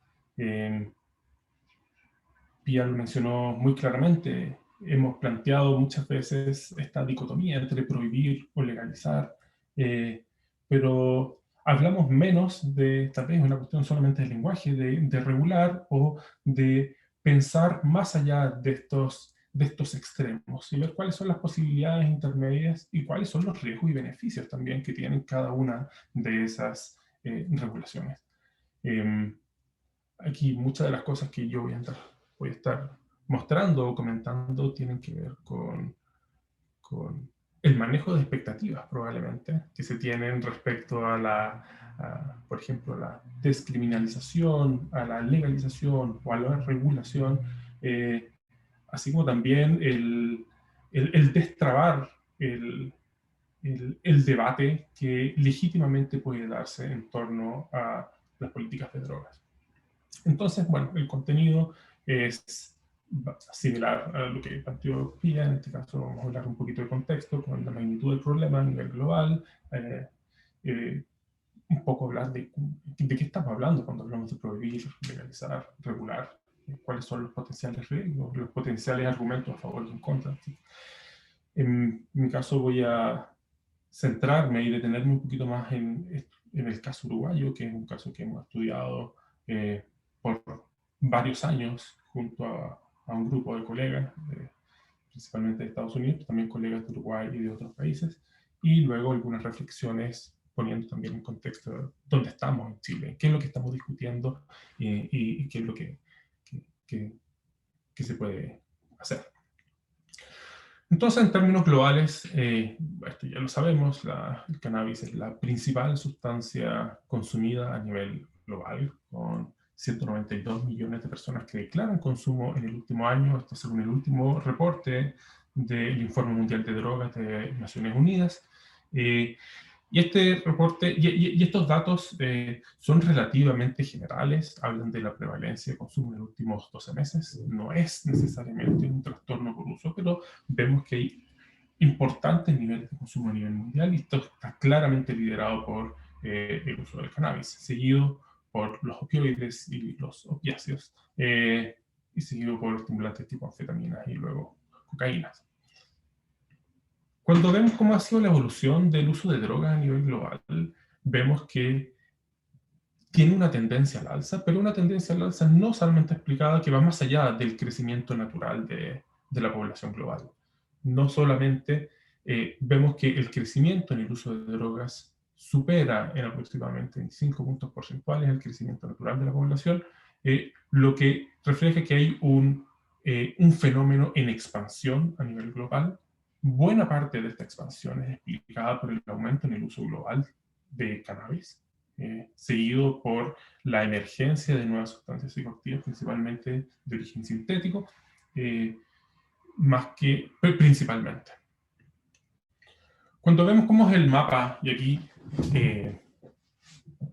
Pía lo mencionó muy claramente, hemos planteado muchas veces esta dicotomía entre prohibir o legalizar, pero hablamos menos de, tal vez una cuestión solamente del lenguaje, de regular o de pensar más allá de estos extremos y ver cuáles son las posibilidades intermedias y cuáles son los riesgos y beneficios también que tienen cada una de esas regulaciones. Aquí muchas de las cosas que yo voy a estar mostrando o comentando tienen que ver con el manejo de expectativas probablemente que se tienen respecto a por ejemplo, a la descriminalización, a la legalización o a la regulación, así como también el destrabar el debate que legítimamente puede darse en torno a las políticas de drogas. Entonces, bueno, el contenido es similar a lo que planteó Pía. En este caso vamos a hablar un poquito de contexto con la magnitud del problema a nivel global, un poco hablar de qué estamos hablando cuando hablamos de prohibir, legalizar, regular, cuáles son los potenciales riesgos, los potenciales argumentos a favor y en contra. En mi caso voy a centrarme y detenerme un poquito más en el caso uruguayo, que es un caso que hemos estudiado por varios años junto a un grupo de colegas, principalmente de Estados Unidos, también colegas de Uruguay y de otros países, y luego algunas reflexiones poniendo también en contexto de dónde estamos en Chile, qué es lo que estamos discutiendo y qué es lo que se puede hacer. Entonces, en términos globales, esto ya lo sabemos, el cannabis es la principal sustancia consumida a nivel global, con 192 millones de personas que declaran consumo en el último año, esto según el último reporte del Informe Mundial de Drogas de Naciones Unidas. Y este reporte, y estos datos son relativamente generales, hablan de la prevalencia de consumo en los últimos 12 meses, no es necesariamente un trastorno por uso, pero vemos que hay importantes niveles de consumo a nivel mundial y esto está claramente liderado por el uso del cannabis, seguido por los opioides y los opiáceos, y seguido por estimulantes tipo anfetaminas y luego cocaínas. Cuando vemos cómo ha sido la evolución del uso de drogas a nivel global, vemos que tiene una tendencia al alza, pero una tendencia al alza no solamente explicada, que va más allá del crecimiento natural de la población global. No solamente vemos que el crecimiento en el uso de drogas supera en aproximadamente 25 puntos porcentuales el crecimiento natural de la población, lo que refleja que hay un fenómeno en expansión a nivel global. Buena parte de esta expansión es explicada por el aumento en el uso global de cannabis, seguido por la emergencia de nuevas sustancias psicoactivas, principalmente de origen sintético, principalmente. Cuando vemos cómo es el mapa, y aquí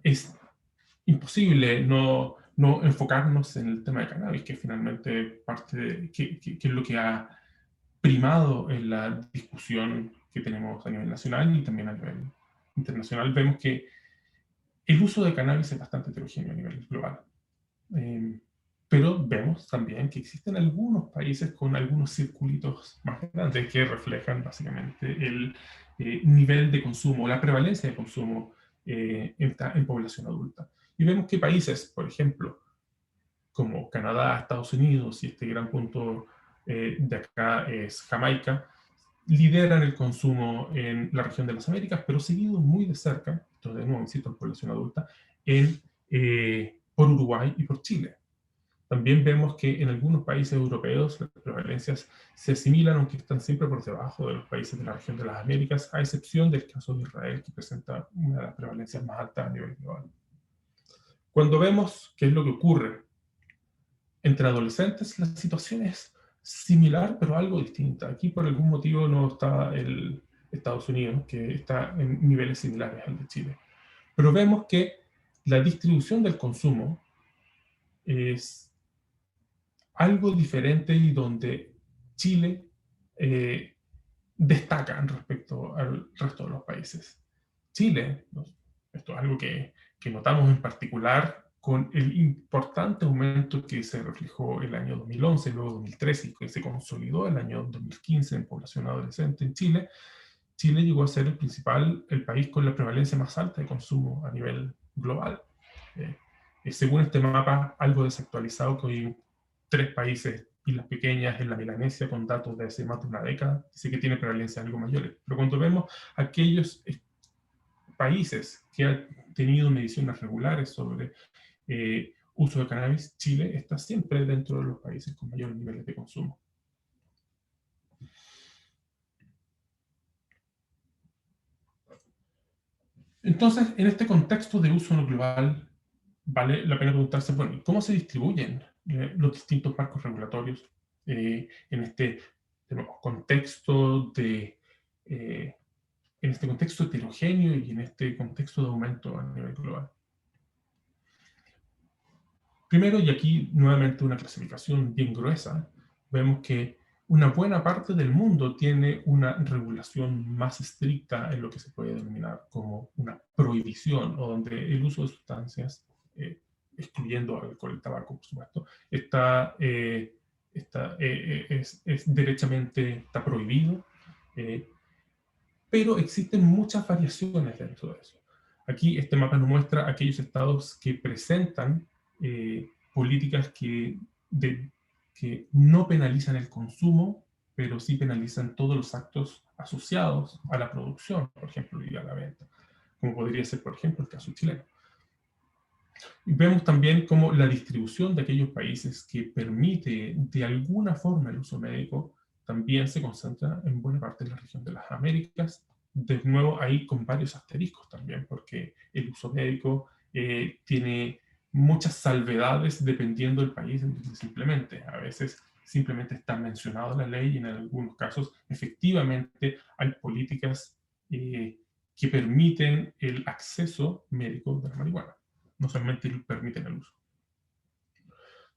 es imposible no enfocarnos en el tema de cannabis, que finalmente que es lo que ha primado en la discusión que tenemos a nivel nacional y también a nivel internacional. Vemos que el uso de cannabis es bastante heterogéneo a nivel global. Pero vemos también que existen algunos países con algunos circulitos más grandes que reflejan básicamente el nivel de consumo, la prevalencia de consumo en población adulta. Y vemos que países, por ejemplo, como Canadá, Estados Unidos, y este gran punto de acá es Jamaica, lideran el consumo en la región de las Américas, pero seguido muy de cerca, esto de nuevo, insisto, en población adulta, por Uruguay y por Chile. También vemos que en algunos países europeos las prevalencias se asimilan, aunque están siempre por debajo de los países de la región de las Américas, a excepción del caso de Israel, que presenta una de las prevalencias más altas a nivel global. Cuando vemos qué es lo que ocurre entre adolescentes, la situación es similar, pero algo distinta. Aquí por algún motivo no está el Estados Unidos, que está en niveles similares al de Chile. Pero vemos que la distribución del consumo es algo diferente y donde Chile destaca respecto al resto de los países. Chile, esto es algo que notamos en particular con el importante aumento que se reflejó el año 2011, luego 2013 y que se consolidó el año 2015 en población adolescente en Chile. Chile llegó a ser el país con la prevalencia más alta de consumo a nivel global. Según este mapa, algo desactualizado, que hoy 3 países, islas pequeñas en la Melanesia, con datos de hace más de una década, dice que tiene prevalencia algo mayores. Pero cuando vemos aquellos países que han tenido mediciones regulares sobre uso de cannabis, Chile está siempre dentro de los países con mayores niveles de consumo. Entonces, en este contexto de uso global, vale la pena preguntarse, bueno, ¿cómo se distribuyen los distintos marcos regulatorios en este contexto heterogéneo y en este contexto de aumento a nivel global? Primero, y aquí nuevamente una clasificación bien gruesa, vemos que una buena parte del mundo tiene una regulación más estricta en lo que se puede denominar como una prohibición, o donde el uso de sustancias, excluyendo alcohol y tabaco, por supuesto, derechamente está prohibido, pero existen muchas variaciones dentro de eso. Aquí este mapa nos muestra aquellos estados que presentan políticas que no penalizan el consumo, pero sí penalizan todos los actos asociados a la producción, por ejemplo, y a la venta, como podría ser, por ejemplo, el caso chileno. Y vemos también cómo la distribución de aquellos países que permite de alguna forma el uso médico también se concentra en buena parte de la región de las Américas. De nuevo, ahí con varios asteriscos también, porque el uso médico tiene muchas salvedades dependiendo del país en donde se implemente. A veces simplemente está mencionado en la ley y en algunos casos efectivamente hay políticas que permiten el acceso médico de la marihuana. No solamente permiten el uso.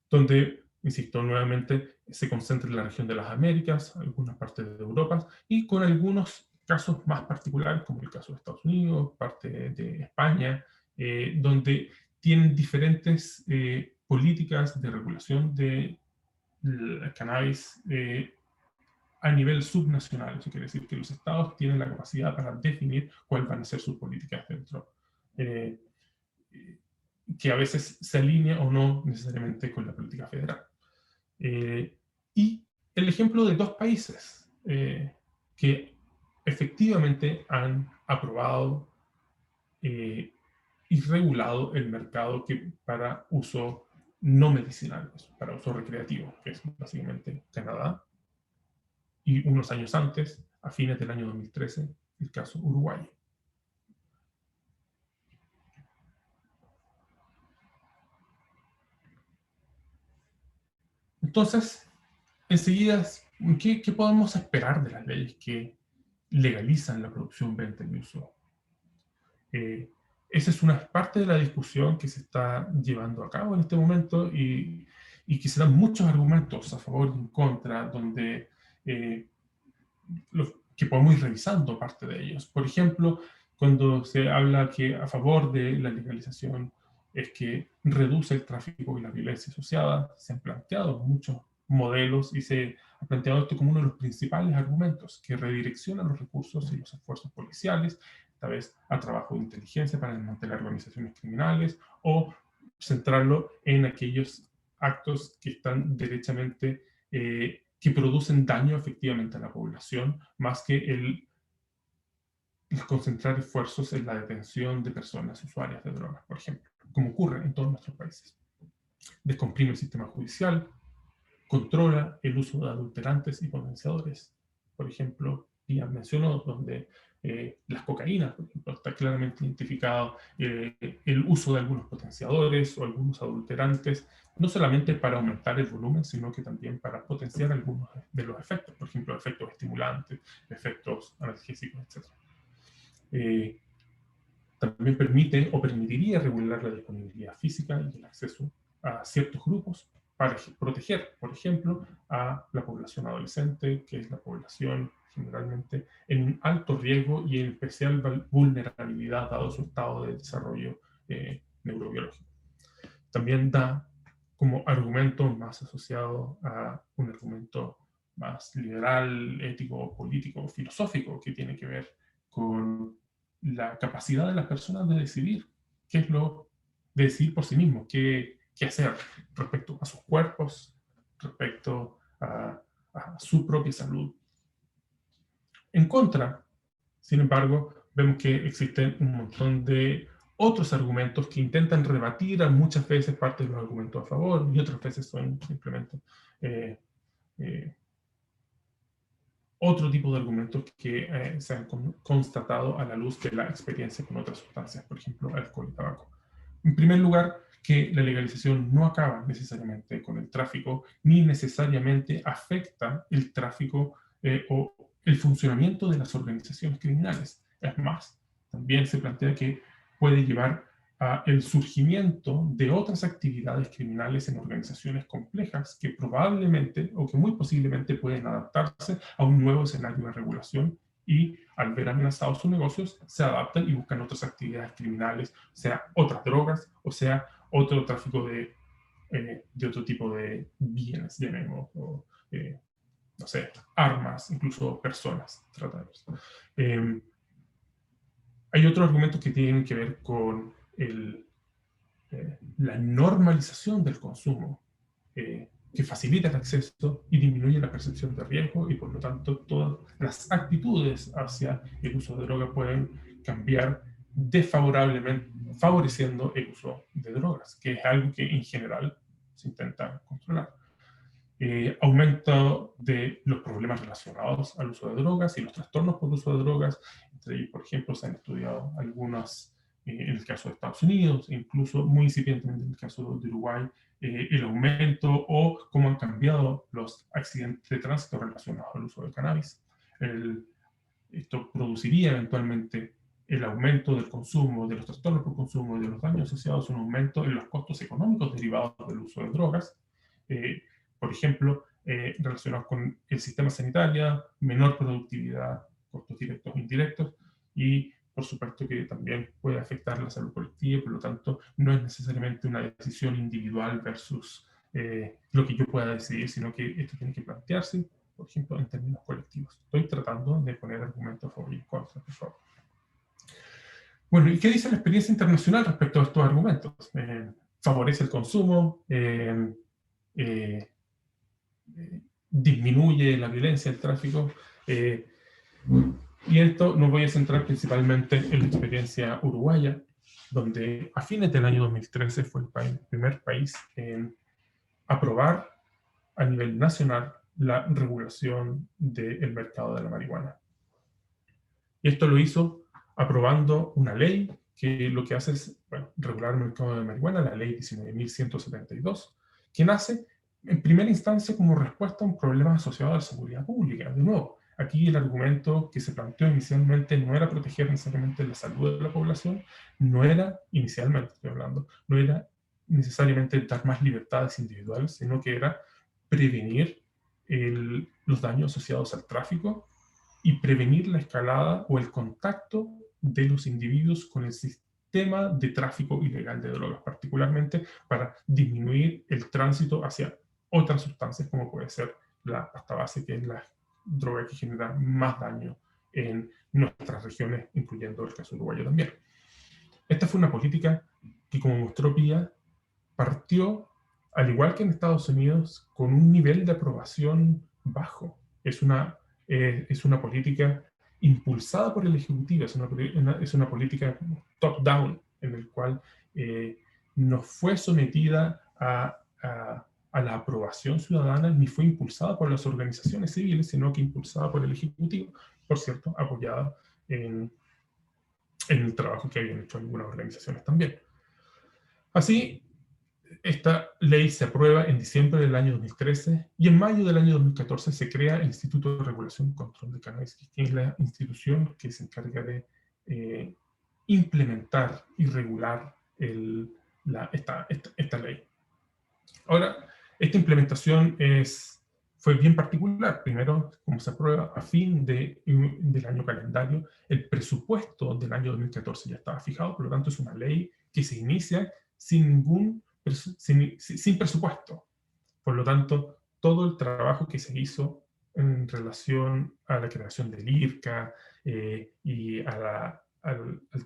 Donde, insisto, nuevamente se concentra en la región de las Américas, algunas partes de Europa, y con algunos casos más particulares, como el caso de Estados Unidos, parte de España, donde tienen diferentes políticas de regulación de cannabis a nivel subnacional. Eso quiere decir que los estados tienen la capacidad para definir cuáles van a ser sus políticas dentro que a veces se alinea o no necesariamente con la política federal. Y el ejemplo de 2 países que efectivamente han aprobado y regulado el mercado para uso no medicinal, para uso recreativo, que es básicamente Canadá, y unos años antes, a fines del año 2013, el caso Uruguay. Entonces, enseguida, ¿qué podemos esperar de las leyes que legalizan la producción, venta y uso? Esa es una parte de la discusión que se está llevando a cabo en este momento y que se dan muchos argumentos a favor y en contra, donde que podemos ir revisando parte de ellos. Por ejemplo, cuando se habla que a favor de la legalización es que reduce el tráfico y la violencia asociada, se han planteado muchos modelos y se ha planteado esto como uno de los principales argumentos, que redirecciona los recursos y los esfuerzos policiales, esta vez a trabajo de inteligencia para desmantelar organizaciones criminales o centrarlo en aquellos actos que están derechamente que producen daño efectivamente a la población, más que el concentrar esfuerzos en la detención de personas usuarias de drogas, por ejemplo, como ocurre en todos nuestros países. Descomprime el sistema judicial, controla el uso de adulterantes y potenciadores. Por ejemplo, ya mencionó donde las cocaínas, por ejemplo, está claramente identificado el uso de algunos potenciadores o algunos adulterantes, no solamente para aumentar el volumen, sino que también para potenciar algunos de los efectos, por ejemplo, efectos estimulantes, efectos analgésicos, etc. También permite o permitiría regular la disponibilidad física y el acceso a ciertos grupos para proteger, por ejemplo, a la población adolescente, que es la población generalmente en un alto riesgo y en especial vulnerabilidad dado su estado de desarrollo neurobiológico. También da como argumento más asociado a un argumento más liberal, ético, político, filosófico, que tiene que ver con la capacidad de las personas de decidir qué es de decidir por sí mismos, qué hacer respecto a sus cuerpos, respecto a su propia salud. En contra, sin embargo, vemos que existen un montón de otros argumentos que intentan rebatir a muchas veces parte de los argumentos a favor y otras veces son simplemente otro tipo de argumentos que se han constatado a la luz de la experiencia con otras sustancias, por ejemplo, alcohol y tabaco. En primer lugar, que la legalización no acaba necesariamente con el tráfico, ni necesariamente afecta el tráfico o el funcionamiento de las organizaciones criminales. Es más, también se plantea que puede llevar a el surgimiento de otras actividades criminales en organizaciones complejas que probablemente o que muy posiblemente pueden adaptarse a un nuevo escenario de regulación y al ver amenazados sus negocios se adaptan y buscan otras actividades criminales, sea otras drogas o sea otro tráfico de otro tipo de bienes, o no sé, armas, incluso personas tratadas. Hay otros argumentos que tienen que ver con la normalización del consumo, que facilita el acceso y disminuye la percepción de riesgo y por lo tanto todas las actitudes hacia el uso de droga pueden cambiar desfavorablemente, favoreciendo el uso de drogas, que es algo que en general se intenta controlar. Aumento de los problemas relacionados al uso de drogas y los trastornos por uso de drogas. Entre ellos, por ejemplo, se han estudiado algunas en el caso de Estados Unidos, incluso muy incipientemente en el caso de Uruguay, el aumento o cómo han cambiado los accidentes de tránsito relacionados al uso de cannabis. Esto produciría eventualmente el aumento del consumo, de los trastornos por consumo y de los daños asociados a un aumento en los costos económicos derivados del uso de drogas. Por ejemplo, relacionados con el sistema sanitario, menor productividad, costos directos e indirectos, y por supuesto que también puede afectar la salud colectiva, por lo tanto no es necesariamente una decisión individual versus lo que yo pueda decidir, sino que esto tiene que plantearse, por ejemplo, en términos colectivos. Estoy tratando de poner argumentos a favor y en contra, por favor. Bueno, ¿y qué dice la experiencia internacional respecto a estos argumentos? Favorece el consumo, disminuye la violencia, el tráfico, y esto nos voy a centrar principalmente en la experiencia uruguaya, donde a fines del año 2013 fue el primer país en aprobar a nivel nacional la regulación del mercado de la marihuana. Y esto lo hizo aprobando una ley que lo que hace es regular el mercado de la marihuana, la ley 19.172, que nace en primera instancia como respuesta a un problema asociado a la seguridad pública. De nuevo, aquí el argumento que se planteó inicialmente no era proteger necesariamente la salud de la población, no era, inicialmente estoy hablando, no era necesariamente dar más libertades individuales, sino que era prevenir los daños asociados al tráfico y prevenir la escalada o el contacto de los individuos con el sistema de tráfico ilegal de drogas, particularmente para disminuir el tránsito hacia otras sustancias como puede ser la pasta base, que es la droga que genera más daño en nuestras regiones, incluyendo el caso uruguayo también. Esta fue una política que, como mostró Pía, partió, al igual que en Estados Unidos, con un nivel de aprobación bajo. Es una política impulsada por el Ejecutivo, es una política top-down, en el cual no fue sometida a la aprobación ciudadana, ni fue impulsada por las organizaciones civiles, sino que impulsada por el Ejecutivo, por cierto, apoyada en el trabajo que habían hecho algunas organizaciones también. Así, esta ley se aprueba en diciembre del año 2013 y en mayo del año 2014 se crea el Instituto de Regulación y Control de Cannabis, que es la institución que se encarga de implementar y regular esta ley. Ahora, esta implementación fue bien particular. Primero, como se aprueba a fin del año calendario, el presupuesto del año 2014 ya estaba fijado, por lo tanto es una ley que se inicia sin presupuesto. Por lo tanto, todo el trabajo que se hizo en relación a la creación del IRCA y al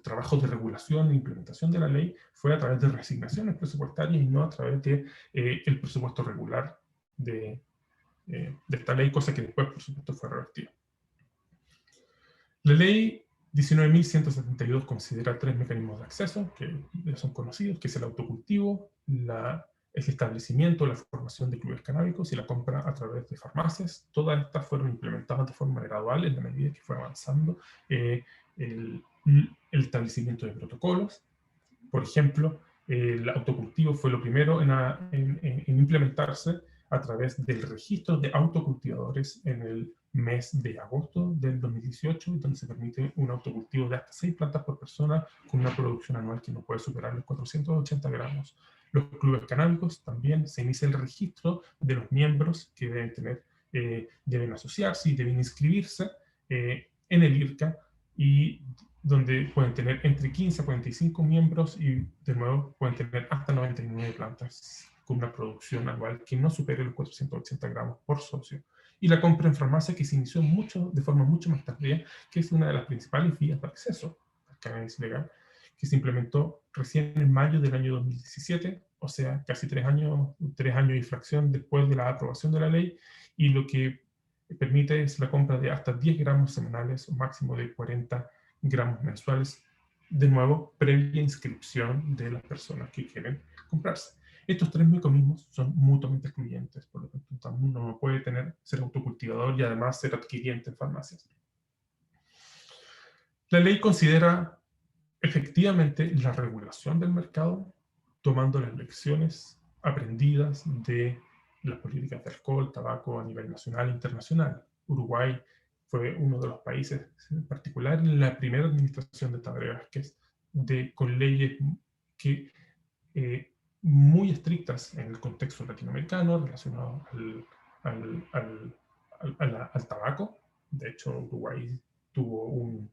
trabajo de regulación e implementación de la ley fue a través de reasignaciones presupuestarias y no a través de el presupuesto regular de esta ley, cosa que después, por supuesto, fue revertida. La ley 19.172 considera 3 mecanismos de acceso que ya son conocidos, que es el autocultivo, el establecimiento, la formación de clubes canábicos y la compra a través de farmacias. Todas estas fueron implementadas de forma gradual en la medida que fue avanzando el establecimiento de protocolos. Por ejemplo, el autocultivo fue lo primero en implementarse a través del registro de autocultivadores en el mes de agosto del 2018, donde se permite un autocultivo de hasta 6 plantas por persona con una producción anual que no puede superar los 480 gramos. Los clubes canábicos también se inicia el registro de los miembros que deben asociarse y deben inscribirse en el IRCA, y donde pueden tener entre 15 a 45 miembros y de nuevo pueden tener hasta 99 plantas con una producción anual que no supere los 480 gramos por socio. Y la compra en farmacia, que se inició de forma mucho más tardía, que es una de las principales vías de acceso al cannabis legal, que se implementó recién en mayo del año 2017, o sea, casi 3 años y fracción después de la aprobación de la ley, y lo que permite es la compra de hasta 10 gramos semanales, o máximo de 40 gramos mensuales, de nuevo, previa inscripción de las personas que quieren comprarse. Estos 3 mecanismos son mutuamente excluyentes, por lo tanto uno no puede ser autocultivador y además ser adquiriente en farmacias. La ley considera efectivamente la regulación del mercado, tomando las lecciones aprendidas de las políticas de alcohol, tabaco a nivel nacional e internacional. Uruguay fue uno de los países, en particular en la primera administración de Tabaré Vázquez, con leyes muy estrictas en el contexto latinoamericano relacionado al tabaco. De hecho, Uruguay tuvo un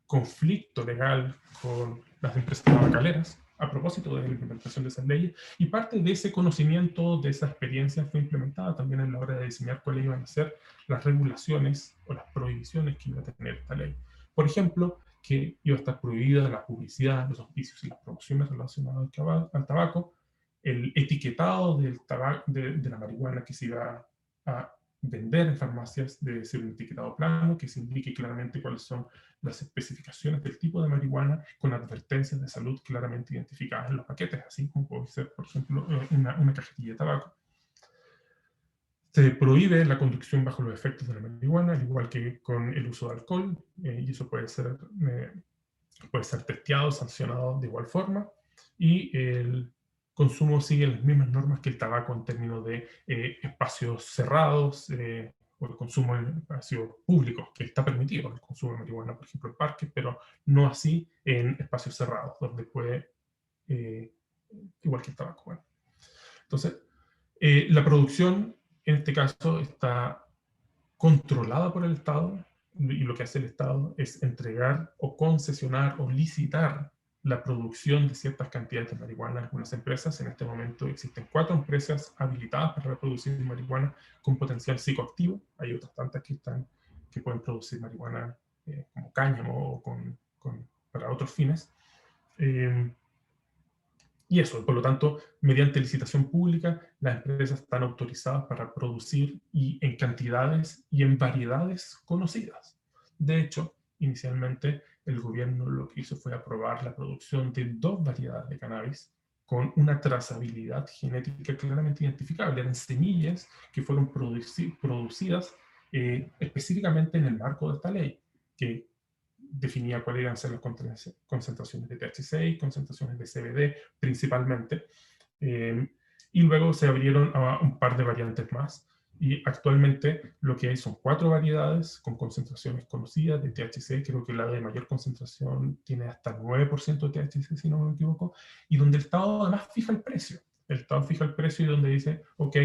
conflicto legal con las empresas tabacaleras a propósito de la implementación de esas leyes, y parte de ese conocimiento, de esa experiencia, fue implementada también en la hora de diseñar cuáles iban a ser las regulaciones o las prohibiciones que iba a tener esta ley. Por ejemplo, que iba a estar prohibida la publicidad, los auspicios y las promociones relacionadas al tabaco, el etiquetado de la marihuana que se iba a vender en farmacias debe ser un etiquetado plano que se indique claramente cuáles son las especificaciones del tipo de marihuana con advertencias de salud claramente identificadas en los paquetes, así como puede ser, por ejemplo, una cajetilla de tabaco. Se prohíbe la conducción bajo los efectos de la marihuana, al igual que con el uso de alcohol, y eso puede ser testeado, sancionado de igual forma, y el consumo sigue las mismas normas que el tabaco en términos de espacios cerrados o el consumo en espacios públicos, que está permitido el consumo de marihuana, por ejemplo, en parques, pero no así en espacios cerrados, donde puede, igual que el tabaco. Bueno. Entonces, la producción, en este caso, está controlada por el Estado, y lo que hace el Estado es entregar o concesionar o licitar la producción de ciertas cantidades de marihuana a algunas empresas. En este momento existen 4 empresas habilitadas para producir marihuana con potencial psicoactivo. Hay otras tantas que pueden producir marihuana como cáñamo o para otros fines. Y eso, por lo tanto, mediante licitación pública, las empresas están autorizadas para producir y en cantidades y en variedades conocidas. De hecho, inicialmente el gobierno lo que hizo fue aprobar la producción de 2 variedades de cannabis con una trazabilidad genética claramente identificable. Eran semillas que fueron producidas específicamente en el marco de esta ley, que definía cuáles iban a ser las concentraciones de THC y concentraciones de CBD principalmente. Y luego se abrieron a un par de variantes más. Y actualmente lo que hay son 4 variedades con concentraciones conocidas de THC. Creo que la de mayor concentración tiene hasta 9% de THC, si no me equivoco. Y donde el Estado además fija el precio. El Estado fija el precio y donde dice, ok,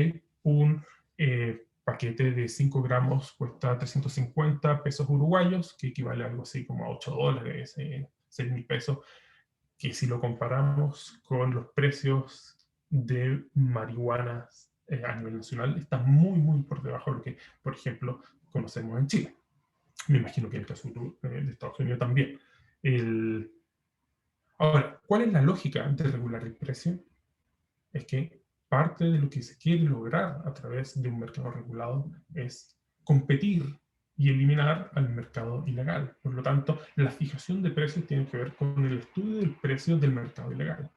un paquete de 5 gramos cuesta 350 pesos uruguayos, que equivale a algo así como a $8, 6.000 pesos, que si lo comparamos con los precios de marihuana a nivel nacional, está muy, muy por debajo de lo que, por ejemplo, conocemos en Chile. Me imagino que en el caso de Estados Unidos también. Ahora, ¿cuál es la lógica de regular el precio? Es que parte de lo que se quiere lograr a través de un mercado regulado es competir y eliminar al mercado ilegal. Por lo tanto, la fijación de precios tiene que ver con el estudio del precio del mercado ilegal.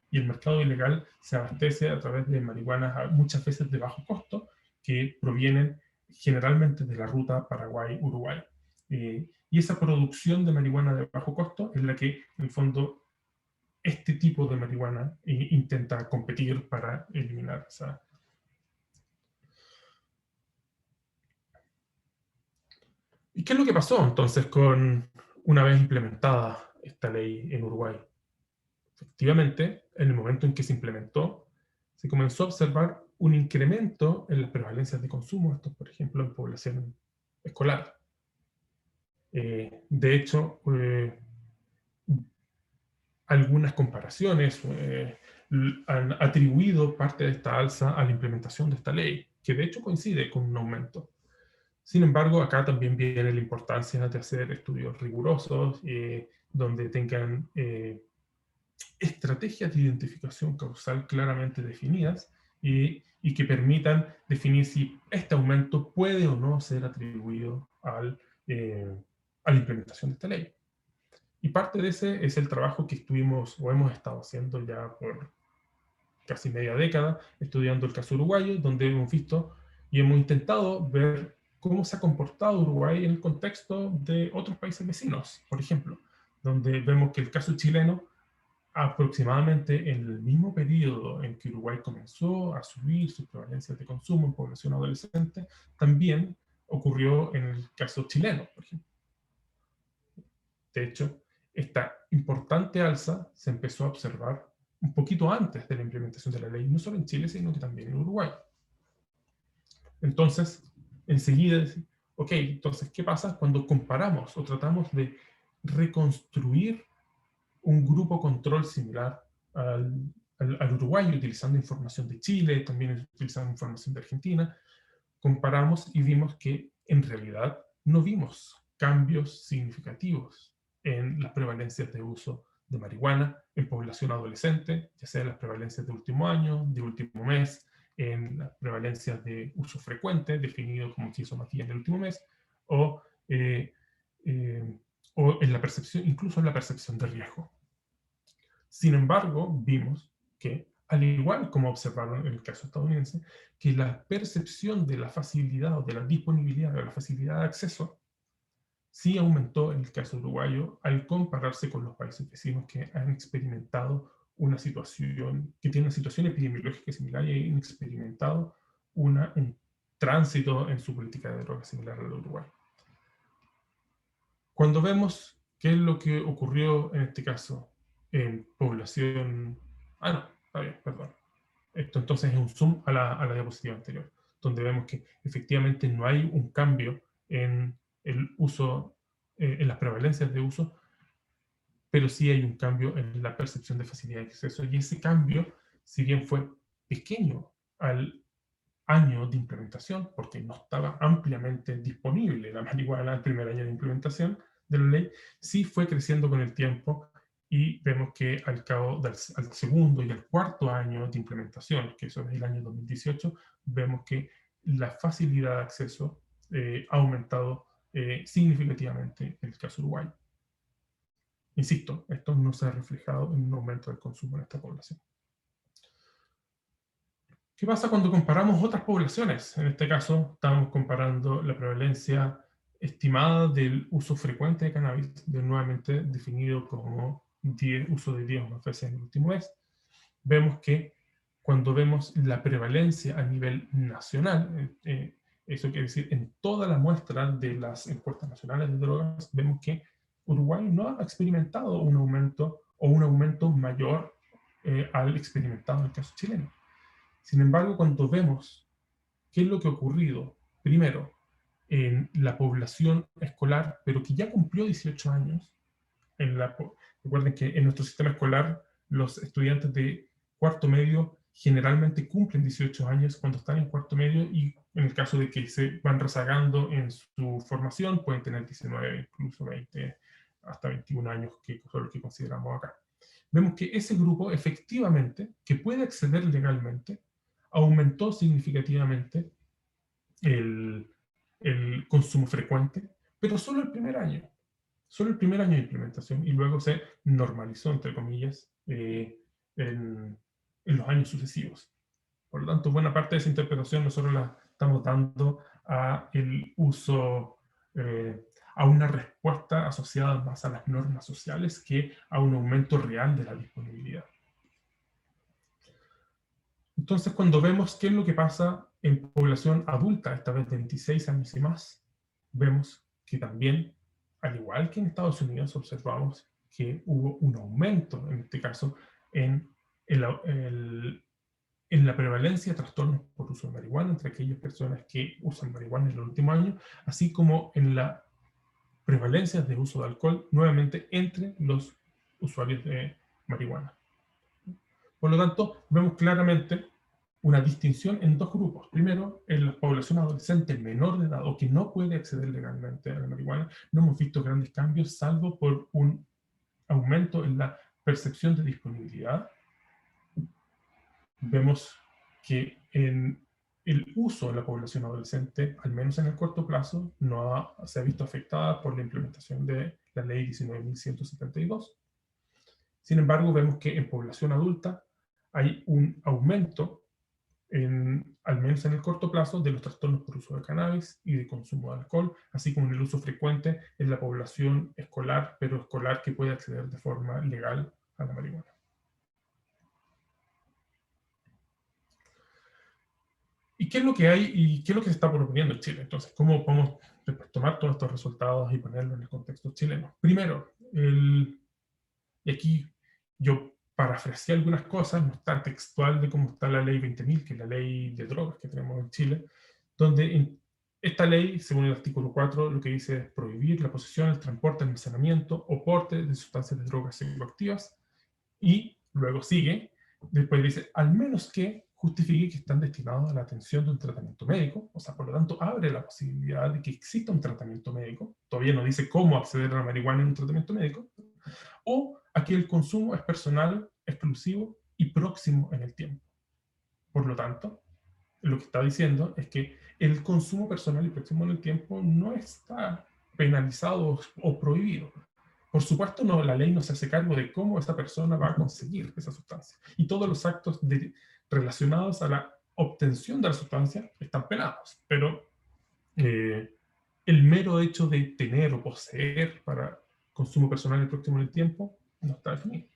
Y el mercado ilegal se abastece a través de marihuanas muchas veces de bajo costo, que provienen generalmente de la ruta Paraguay-Uruguay. Y esa producción de marihuana de bajo costo es la que, en el fondo, este tipo de marihuana intenta competir para eliminar esa. ¿Y qué es lo que pasó entonces una vez implementada esta ley en Uruguay? Efectivamente, en el momento en que se implementó, se comenzó a observar un incremento en las prevalencias de consumo, esto por ejemplo en población escolar. De hecho, algunas comparaciones han atribuido parte de esta alza a la implementación de esta ley, que de hecho coincide con un aumento. Sin embargo, acá también viene la importancia de hacer estudios rigurosos, donde tengan estrategias de identificación causal claramente definidas y que permitan definir si este aumento puede o no ser atribuido a la implementación de esta ley. Y parte de ese es el trabajo que estuvimos o hemos estado haciendo ya por casi media década, estudiando el caso uruguayo, donde hemos visto y hemos intentado ver cómo se ha comportado Uruguay en el contexto de otros países vecinos, por ejemplo, donde vemos que el caso chileno, aproximadamente en el mismo periodo en que Uruguay comenzó a subir sus prevalencias de consumo en población adolescente, también ocurrió en el caso chileno, por ejemplo. De hecho, esta importante alza se empezó a observar un poquito antes de la implementación de la ley, no solo en Chile, sino que también en Uruguay. Entonces, enseguida, ok, entonces, ¿qué pasa cuando comparamos o tratamos de reconstruir un grupo control similar al uruguayo, utilizando información de Chile, también utilizando información de Argentina? Comparamos y vimos que en realidad no vimos cambios significativos en las prevalencias de uso de marihuana en población adolescente, ya sea en las prevalencias de último año, de último mes, en las prevalencias de uso frecuente, definido como quizomatía en el último mes, o en la percepción, incluso en la percepción de riesgo. Sin embargo, vimos que, al igual como observaron en el caso estadounidense, que la percepción de la facilidad o de la disponibilidad o la facilidad de acceso sí aumentó en el caso uruguayo al compararse con los países vecinos que han experimentado una situación, que tienen una situación epidemiológica similar y han experimentado un tránsito en su política de drogas similar a la de Uruguay. Cuando vemos qué es lo que ocurrió en este caso en población... no, está bien, perdón. Esto entonces es un zoom a la diapositiva anterior, donde vemos que efectivamente no hay un cambio en el uso, en las prevalencias de uso, pero sí hay un cambio en la percepción de facilidad de acceso. Y ese cambio, si bien fue pequeño al año de implementación, porque no estaba ampliamente disponible la marihuana al primer año de implementación de la ley, sí fue creciendo con el tiempo, y vemos que al cabo del al segundo y al cuarto año de implementación, que eso es el año 2018, vemos que la facilidad de acceso ha aumentado significativamente en el caso uruguayo. Insisto, esto no se ha reflejado en un aumento del consumo en esta población. ¿Qué pasa cuando comparamos otras poblaciones? En este caso, estamos comparando la prevalencia estimada del uso frecuente de cannabis, nuevamente definido como uso de 10 o más veces en el último mes. Vemos que cuando vemos la prevalencia a nivel nacional, eso quiere decir en toda la muestra de las encuestas nacionales de drogas, vemos que Uruguay no ha experimentado un aumento o un aumento mayor al experimentado en el caso chileno. Sin embargo, cuando vemos qué es lo que ha ocurrido, primero, en la población escolar, pero que ya cumplió 18 años, recuerden que en nuestro sistema escolar los estudiantes de cuarto medio generalmente cumplen 18 años cuando están en cuarto medio, y en el caso de que se van rezagando en su formación, pueden tener 19, incluso 20, hasta 21 años, que son los que consideramos acá. Vemos que ese grupo efectivamente, que puede acceder legalmente, aumentó significativamente el consumo frecuente, pero solo el primer año. Solo el primer año de implementación, y luego se normalizó, entre comillas, en los años sucesivos. Por lo tanto, buena parte de esa interpretación nosotros la estamos dando a el uso, a una respuesta asociada más a las normas sociales que a un aumento real de la disponibilidad. Entonces, cuando vemos qué es lo que pasa en población adulta, esta vez de 26 años y más, vemos que también, al igual que en Estados Unidos, observamos que hubo un aumento, en este caso, en la prevalencia de trastornos por uso de marihuana entre aquellas personas que usan marihuana en el último año, así como en la prevalencia de uso de alcohol, nuevamente entre los usuarios de marihuana. Por lo tanto, vemos claramente una distinción en dos grupos. Primero, en la población adolescente menor de edad o que no puede acceder legalmente a la marihuana, no hemos visto grandes cambios, salvo por un aumento en la percepción de disponibilidad. Vemos que en el uso de la población adolescente, al menos en el corto plazo, no se ha visto afectada por la implementación de la ley 19.172. Sin embargo, vemos que en población adulta hay un aumento, al menos en el corto plazo, de los trastornos por uso de cannabis y de consumo de alcohol, así como en el uso frecuente en la población escolar, pero escolar que puede acceder de forma legal a la marihuana. ¿Y qué es lo que hay y qué es lo que se está proponiendo en Chile? Entonces, ¿cómo podemos tomar todos estos resultados y ponerlos en el contexto chileno? Primero, y aquí yo parafraseé algunas cosas, no está textual de cómo está la ley 20.000, que es la ley de drogas que tenemos en Chile, donde esta ley, según el artículo 4, lo que dice es prohibir la posesión, el transporte, el almacenamiento o porte de sustancias de drogas psicoactivas, y luego sigue, después dice, al menos que justifique que están destinados a la atención de un tratamiento médico, o sea, por lo tanto, abre la posibilidad de que exista un tratamiento médico, todavía no dice cómo acceder a la marihuana en un tratamiento médico, o a que el consumo es personal, exclusivo y próximo en el tiempo. Por lo tanto, lo que está diciendo es que el consumo personal y próximo en el tiempo no está penalizado o prohibido. Por supuesto, no, la ley no se hace cargo de cómo esa persona va a conseguir esa sustancia. Y todos los actos relacionados a la obtención de la sustancia están penados. Pero el mero hecho de tener o poseer para consumo personal y próximo en el tiempo no está definido.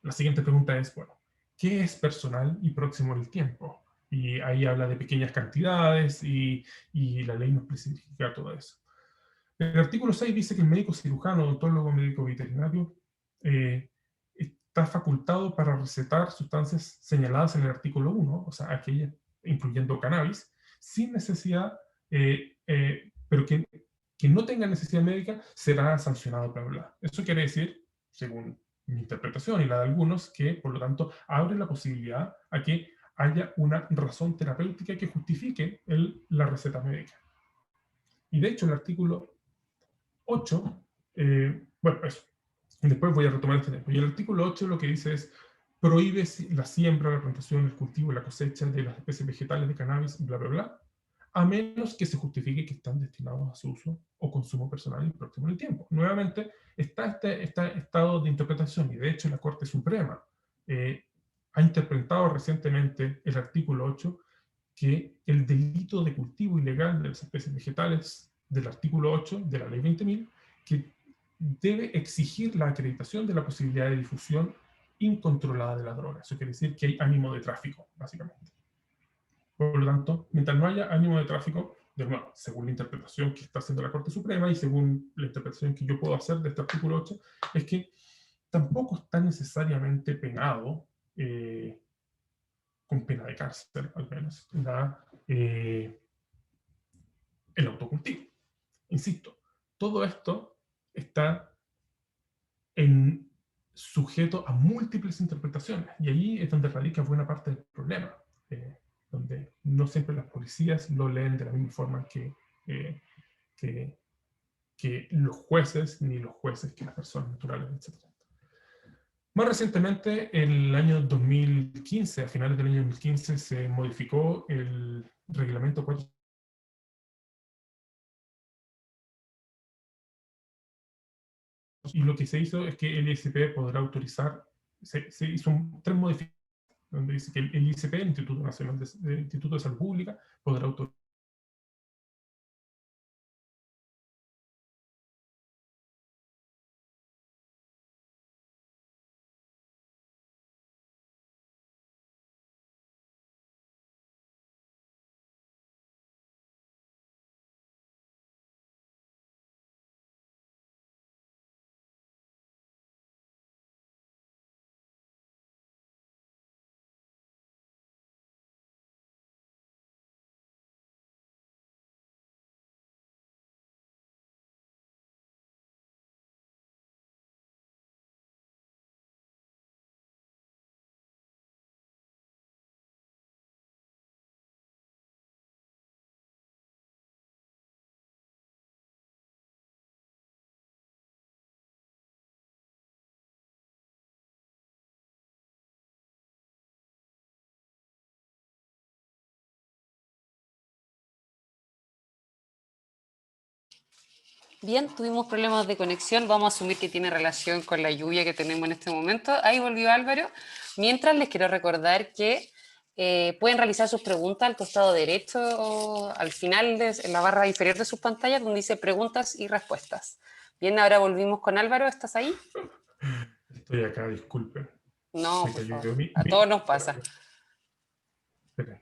La siguiente pregunta es, bueno, ¿qué es personal y próximo en el tiempo? Y ahí habla de pequeñas cantidades y la ley no especifica todo eso. El artículo 6 dice que el médico cirujano, odontólogo, médico veterinario está facultado para recetar sustancias señaladas en el artículo 1, o sea, aquellas incluyendo cannabis, sin necesidad, pero que no tenga necesidad médica será sancionado, bla, bla, bla. Eso quiere decir, según mi interpretación y la de algunos, que por lo tanto abre la posibilidad a que haya una razón terapéutica que justifique la receta médica. Y de hecho el artículo 8, bueno, eso. Después voy a retomar este tema. Y el artículo 8 lo que dice es, prohíbe la siembra, la plantación, el cultivo y la cosecha de las especies vegetales de cannabis, bla, bla, bla, a menos que se justifique que están destinados a su uso o consumo personal y próximo en el tiempo. Nuevamente, está este estado de interpretación, y de hecho la Corte Suprema ha interpretado recientemente el artículo 8 que el delito de cultivo ilegal de las especies vegetales del artículo 8 de la ley 20.000, que debe exigir la acreditación de la posibilidad de difusión incontrolada de la droga. Eso quiere decir que hay ánimo de tráfico, básicamente. Por lo tanto, mientras no haya ánimo de tráfico, de nuevo, según la interpretación que está haciendo la Corte Suprema y según la interpretación que yo puedo hacer de este artículo 8, es que tampoco está necesariamente penado, con pena de cárcel, al menos, el autocultivo. Insisto, todo esto está sujeto a múltiples interpretaciones, y ahí es donde radica buena parte del problema, donde no siempre las policías lo leen de la misma forma que los jueces, ni los jueces que las personas naturales, etc. Más recientemente, en el año 2015, a finales del año 2015, se modificó el reglamento 4. Y lo que se hizo es que el ISP podrá autorizar, se hizo 3 modificaciones, donde dice que el ISP, el Instituto Nacional Instituto de Salud Pública, podrá autorizar Bien, tuvimos problemas de conexión, vamos a asumir que tiene relación con la lluvia que tenemos en este momento. Ahí volvió Álvaro. Mientras les quiero recordar que pueden realizar sus preguntas al costado derecho o al final en la barra inferior de sus pantallas donde dice preguntas y respuestas. Bien, ahora volvimos con Álvaro, ¿estás ahí? Estoy acá, disculpen. No, por favor, a todos nos pasa. Esperen.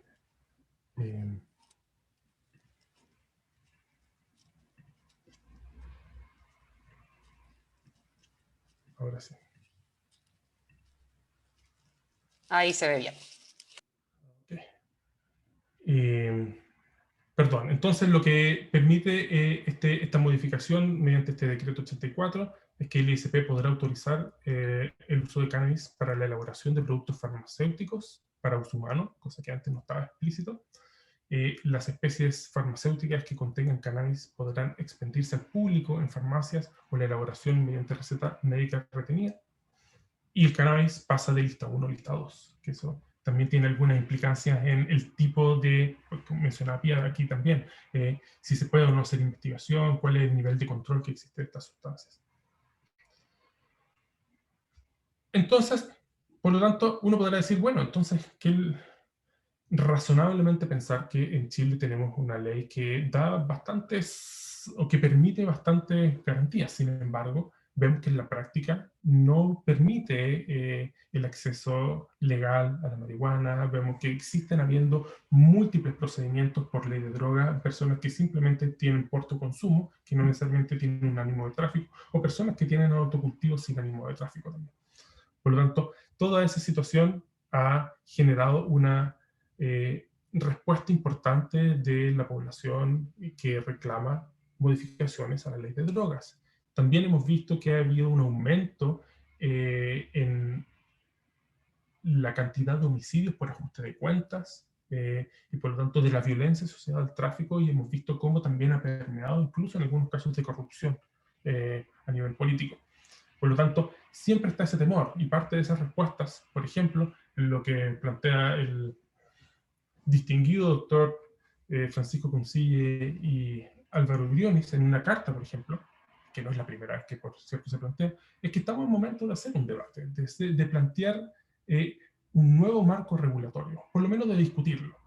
Ahora sí. Ahí se ve bien. Okay. Perdón, entonces lo que permite esta modificación mediante este decreto 84 es que el ISP podrá autorizar el uso de cannabis para la elaboración de productos farmacéuticos para uso humano, cosa que antes no estaba explícito. Las especies farmacéuticas que contengan cannabis podrán expendirse al público en farmacias o la elaboración mediante receta médica retenida. Y el cannabis pasa de lista 1 a lista 2, que eso también tiene algunas implicancias en el tipo de, como mencionaba Pia aquí también, si se puede o no hacer investigación, cuál es el nivel de control que existe de estas sustancias. Entonces, por lo tanto, uno podrá decir, bueno, entonces, razonablemente pensar que en Chile tenemos una ley que da bastantes, o que permite bastantes garantías. Sin embargo, vemos que en la práctica no permite el acceso legal a la marihuana. Vemos que existen habiendo múltiples procedimientos por ley de droga, personas que simplemente tienen porte consumo, que no necesariamente tienen un ánimo de tráfico, o personas que tienen autocultivo sin ánimo de tráfico también. Por lo tanto, toda esa situación ha generado una respuesta importante de la población que reclama modificaciones a la ley de drogas. También hemos visto que ha habido un aumento en la cantidad de homicidios por ajuste de cuentas y por lo tanto de la violencia asociada al tráfico, y hemos visto cómo también ha permeado incluso en algunos casos de corrupción a nivel político. Por lo tanto, siempre está ese temor, y parte de esas respuestas, por ejemplo, lo que plantea el distinguido doctor Francisco Concille y Álvaro Briones en una carta, por ejemplo, que no es la primera vez que por cierto se plantea, es que estamos en momento de hacer un debate, de plantear un nuevo marco regulatorio, por lo menos de discutirlo.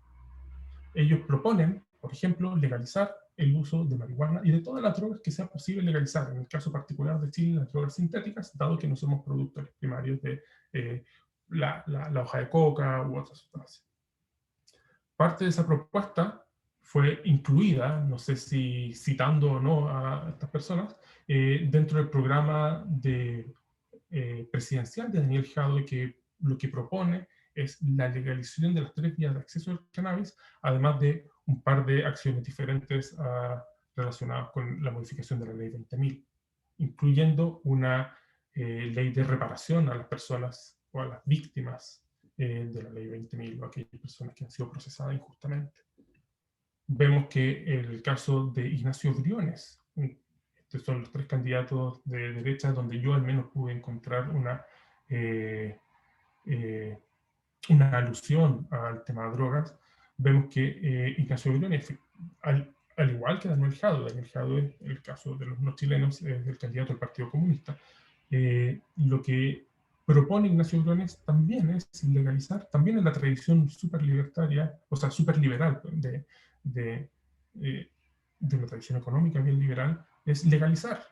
Ellos proponen, por ejemplo, legalizar el uso de marihuana y de todas las drogas que sea posible legalizar. En el caso particular de Chile, las drogas sintéticas, dado que no somos productores primarios de la hoja de coca u otras sustancias. Parte de esa propuesta fue incluida, no sé si citando o no a estas personas, dentro del programa presidencial de Daniel Jadwe, que lo que propone es la legalización de las 3 vías de acceso al cannabis, además de un par de acciones diferentes relacionadas con la modificación de la ley 20.000, incluyendo una ley de reparación a las personas o a las víctimas de la ley 20.000 o aquellas personas que han sido procesadas injustamente. Vemos que el caso de Ignacio Briones, estos son los 3 candidatos de derecha donde yo al menos pude encontrar una alusión al tema de drogas. Vemos que Ignacio Briones, al igual que Daniel Jadwe, en el caso de los no chilenos, es el candidato del Partido Comunista, lo que propone Ignacio Briones también es legalizar, también en la tradición súper libertaria, o sea, súper liberal de una tradición económica bien liberal, es legalizar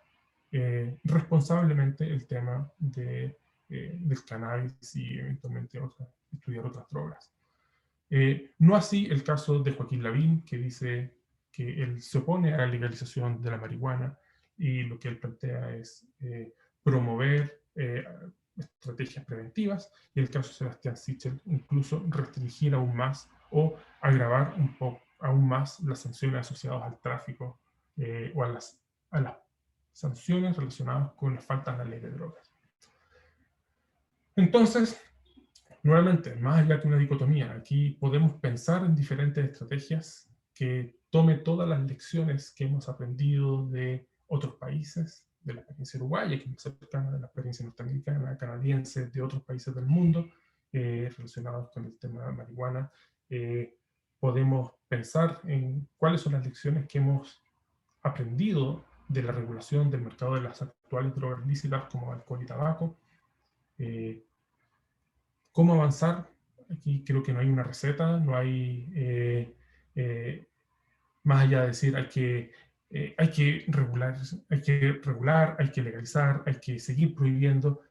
responsablemente el tema del cannabis y eventualmente estudiar otras drogas. No así el caso de Joaquín Lavín, que dice que él se opone a la legalización de la marihuana, y lo que él plantea es promover estrategias preventivas, y el caso de Sebastián Sichel incluso restringir aún más o agravar un poco aún más las sanciones asociadas al tráfico o a las sanciones relacionadas con las faltas a la ley de drogas. Entonces, nuevamente, más allá que una dicotomía, aquí podemos pensar en diferentes estrategias que tome todas las lecciones que hemos aprendido de otros países, de la experiencia uruguaya, que es más cercana de la experiencia norteamericana, canadiense, de otros países del mundo relacionados con el tema de la marihuana. Podemos pensar en cuáles son las lecciones que hemos aprendido de la regulación del mercado de las actuales drogas lícitas como alcohol y tabaco. ¿Cómo avanzar? Aquí creo que no hay una receta, no hay, más allá de decir hay que regular, hay que legalizar, hay que seguir prohibiendo.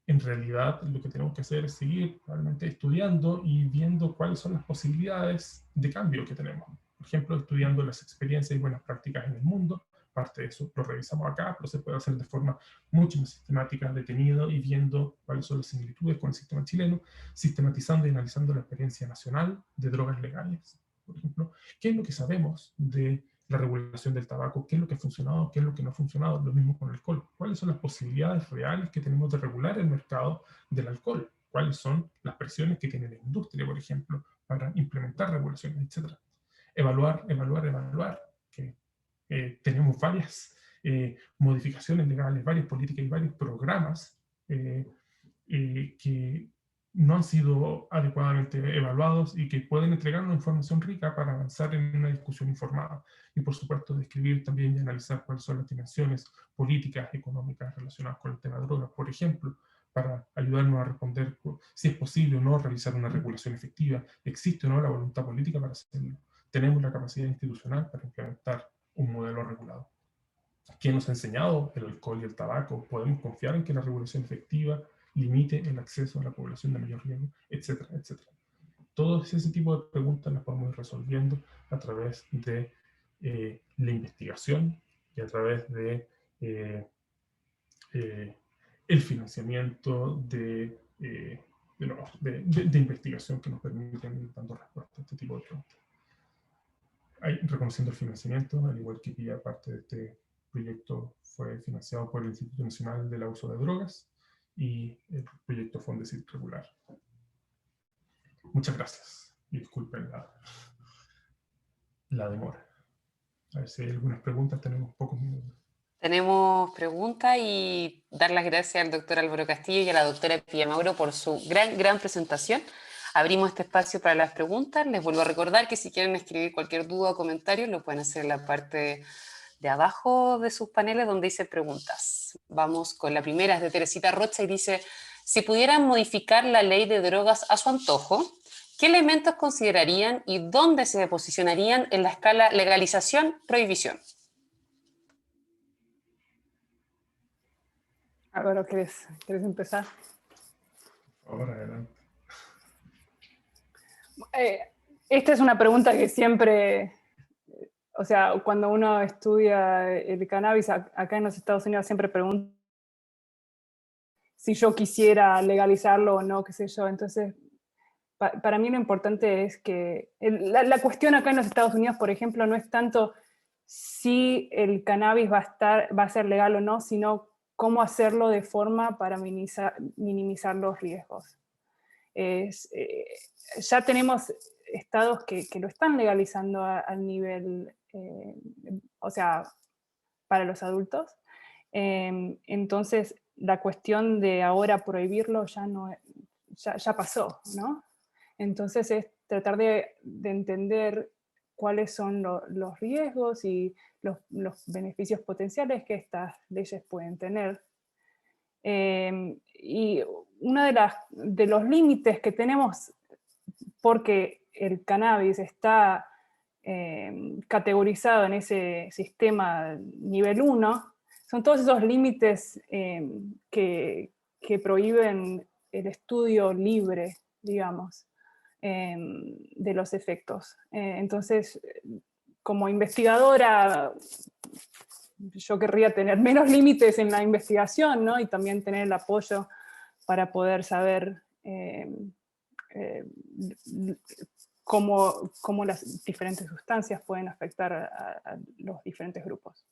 En realidad lo que tenemos que hacer es seguir realmente estudiando y viendo cuáles son las posibilidades de cambio que tenemos. Por ejemplo, estudiando las experiencias y buenas prácticas en el mundo. Parte de eso lo revisamos acá, pero se puede hacer de forma mucho más sistemática, detenido y viendo cuáles son las similitudes con el sistema chileno, sistematizando y analizando la experiencia nacional de drogas legales. Por ejemplo, ¿qué es lo que sabemos de la regulación del tabaco? ¿Qué es lo que ha funcionado? ¿Qué es lo que no ha funcionado? Lo mismo con el alcohol. ¿Cuáles son las posibilidades reales que tenemos de regular el mercado del alcohol? cuáles son las presiones que tiene la industria, por ejemplo, para implementar regulaciones, etc. Evaluar, que tenemos varias modificaciones legales, varias políticas y varios programas que no han sido adecuadamente evaluados y que pueden entregarnos información rica para avanzar en una discusión informada. Y por supuesto, describir también y analizar cuáles son las dimensiones políticas, económicas relacionadas con el tema de drogas, por ejemplo, para ayudarnos a responder si es posible o no realizar una regulación efectiva, existe o no la voluntad política para hacerlo, tenemos la capacidad institucional para implementar un modelo regulado. ¿Quién nos ha enseñado el alcohol y el tabaco? ¿Podemos confiar en que la regulación efectiva limite el acceso a la población de mayor riesgo? Etcétera, etcétera. Todo ese tipo de preguntas las podemos ir resolviendo a través de la investigación y a través de el financiamiento de investigación que nos permiten ir dando respuesta a este tipo de preguntas. Reconociendo el financiamiento, al igual que guía parte de este proyecto fue financiado por el Instituto Nacional del Abuso de Drogas y el proyecto Fondesit regular. Muchas gracias y disculpen la demora. A ver si hay algunas preguntas, tenemos pocos minutos. Tenemos preguntas y dar las gracias al doctor Álvaro Castillo y a la doctora Pía Mauro por su gran presentación. Abrimos este espacio para las preguntas. Les vuelvo a recordar que si quieren escribir cualquier duda o comentario, lo pueden hacer en la parte de abajo de sus paneles donde dice preguntas. Vamos con la primera, es de Teresita Rocha y dice: si pudieran modificar la ley de drogas a su antojo, ¿qué elementos considerarían y dónde se posicionarían en la escala legalización-prohibición? Álvaro, ¿quieres empezar? Ahora, adelante. Esta es una pregunta que siempre, o sea, cuando uno estudia el cannabis acá en los Estados Unidos siempre pregunta si yo quisiera legalizarlo o no, qué sé yo. Entonces, para mí lo importante es que la cuestión acá en los Estados Unidos, por ejemplo, no es tanto si el cannabis va a ser legal o no, sino cómo hacerlo de forma para minimizar los riesgos. Ya tenemos estados que lo están legalizando al nivel, o sea, para los adultos. Entonces, la cuestión de ahora prohibirlo ya pasó, ¿no? Entonces es tratar de entender cuáles son los riesgos y los beneficios potenciales que estas leyes pueden tener. Y uno de los límites que tenemos, porque el cannabis está categorizado en ese sistema nivel 1, son todos esos límites que prohíben el estudio libre, digamos, de los efectos. Entonces, como investigadora, yo querría tener menos límites en la investigación, ¿no? Y también tener el apoyo para poder saber cómo las diferentes sustancias pueden afectar a los diferentes grupos.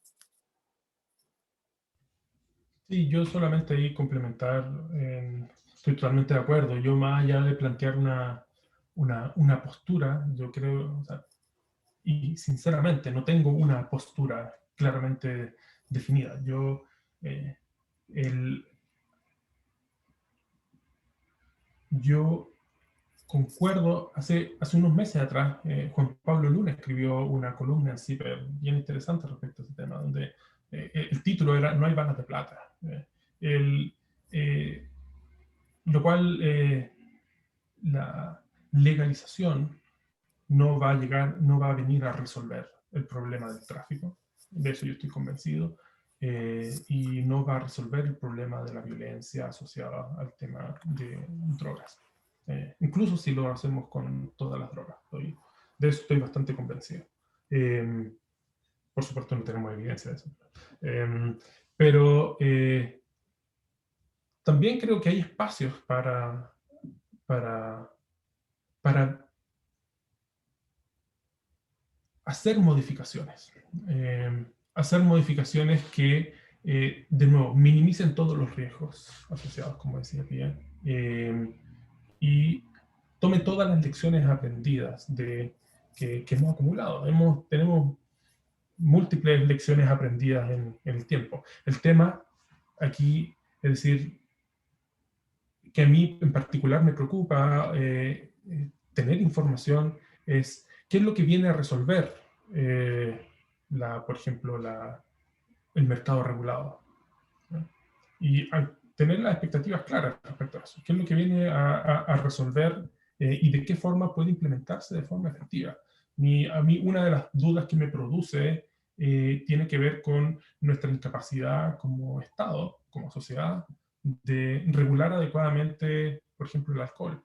Sí, yo solamente ahí complementar, estoy totalmente de acuerdo. Yo más allá de plantear una postura, yo creo, o sea, y sinceramente no tengo una postura claramente definida. Yo concuerdo, hace unos meses atrás, Juan Pablo Luna escribió una columna en CIPER bien interesante respecto a este tema, donde el título era "No hay balas de plata", lo cual la legalización no va a venir a resolver el problema del tráfico, de eso yo estoy convencido, y no va a resolver el problema de la violencia asociada al tema de drogas. Incluso si lo hacemos con todas las drogas. De eso estoy bastante convencido. Por supuesto no tenemos evidencia de eso. Pero también creo que hay espacios para hacer modificaciones. Hacer modificaciones que, de nuevo, minimicen todos los riesgos asociados, como decía Pía. y tome todas las lecciones aprendidas que hemos acumulado. Tenemos múltiples lecciones aprendidas en el tiempo. El tema aquí, es decir, que a mí en particular me preocupa tener información, es qué es lo que viene a resolver, por ejemplo, el mercado regulado, ¿no? Y tener las expectativas claras respecto a eso. ¿Qué es lo que viene a resolver y de qué forma puede implementarse de forma efectiva? A mí una de las dudas que me produce tiene que ver con nuestra incapacidad como Estado, como sociedad, de regular adecuadamente, por ejemplo, el alcohol,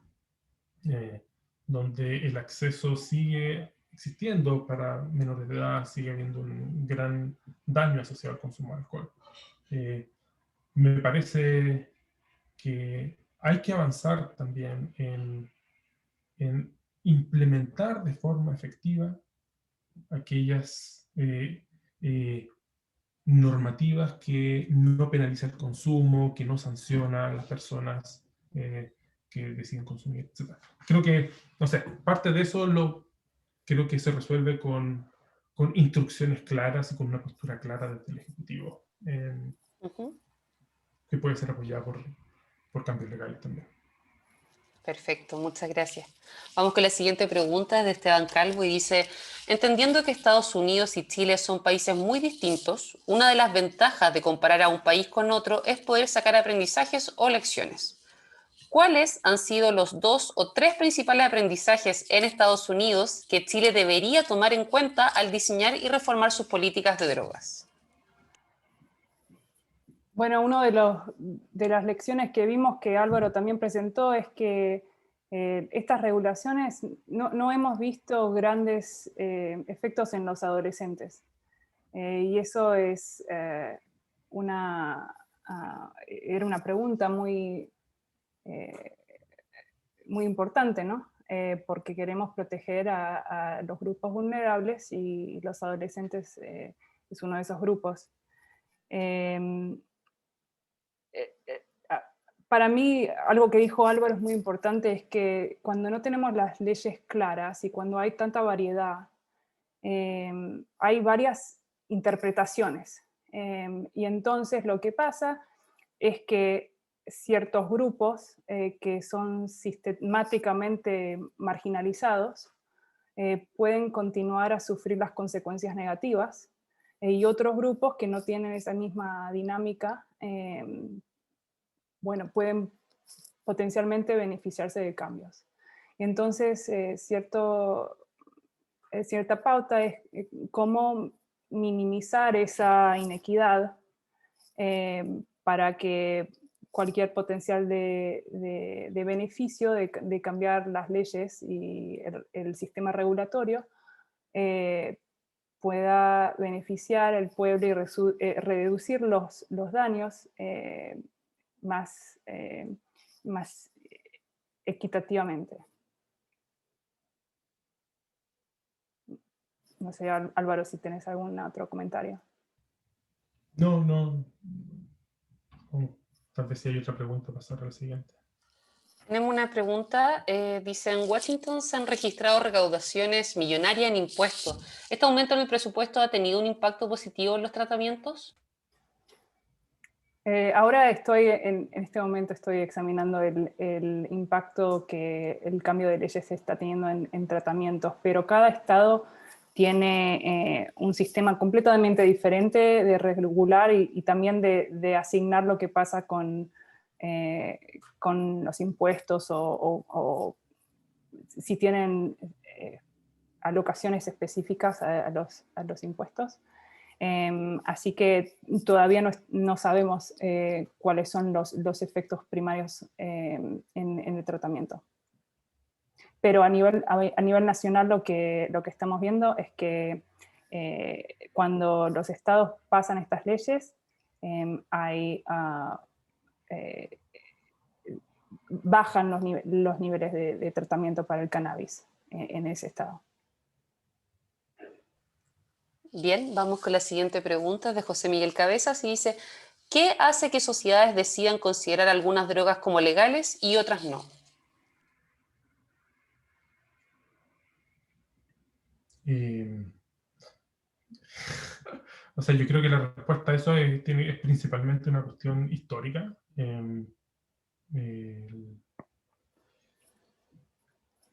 donde el acceso sigue existiendo para menores de edad, sigue habiendo un gran daño asociado al consumo de alcohol. Me parece que hay que avanzar también en implementar de forma efectiva aquellas normativas que no penalizan el consumo, que no sancionan a las personas que deciden consumir, etc. Creo que, no sé, parte de eso creo que se resuelve con instrucciones claras y con una postura clara desde el Ejecutivo, que puede ser apoyada por cambios legales también. Perfecto, muchas gracias. Vamos con la siguiente pregunta de Esteban Calvo y dice: entendiendo que Estados Unidos y Chile son países muy distintos, una de las ventajas de comparar a un país con otro es poder sacar aprendizajes o lecciones. ¿Cuáles han sido los 2 o 3 principales aprendizajes en Estados Unidos que Chile debería tomar en cuenta al diseñar y reformar sus políticas de drogas? Bueno, una de las lecciones que vimos que Álvaro también presentó es que estas regulaciones no hemos visto grandes efectos en los adolescentes. Y eso era una pregunta muy importante, ¿no? Porque queremos proteger a los grupos vulnerables y los adolescentes es uno de esos grupos. Para mí, algo que dijo Álvaro es muy importante, es que cuando no tenemos las leyes claras y cuando hay tanta variedad, hay varias interpretaciones. Y entonces lo que pasa es que ciertos grupos que son sistemáticamente marginalizados pueden continuar a sufrir las consecuencias negativas, y otros grupos que no tienen esa misma dinámica bueno, pueden potencialmente beneficiarse de cambios. Entonces, cierta pauta es cómo minimizar esa inequidad para que cualquier potencial de beneficio de cambiar las leyes y el sistema regulatorio pueda beneficiar al pueblo y reducir los daños más equitativamente. No sé, Álvaro, si tenés algún otro comentario. No. Tal vez si hay otra pregunta, pasar a la siguiente. Tenemos una pregunta, dice: en Washington se han registrado recaudaciones millonarias en impuestos. ¿Este aumento en el presupuesto ha tenido un impacto positivo en los tratamientos? Ahora en este momento estoy examinando el impacto que el cambio de leyes está teniendo en tratamientos, pero cada estado tiene un sistema completamente diferente de regular y también de asignar lo que pasa con los impuestos o si tienen alocaciones específicas a los impuestos. Así que todavía no sabemos cuáles son los efectos primarios en el tratamiento. Pero a nivel nacional lo que estamos viendo es que cuando los estados pasan estas leyes, bajan los niveles de tratamiento para el cannabis en ese estado. Bien, vamos con la siguiente pregunta de José Miguel Cabezas y dice: ¿qué hace que sociedades decidan considerar algunas drogas como legales y otras no? O sea, yo creo que la respuesta a eso es principalmente una cuestión histórica.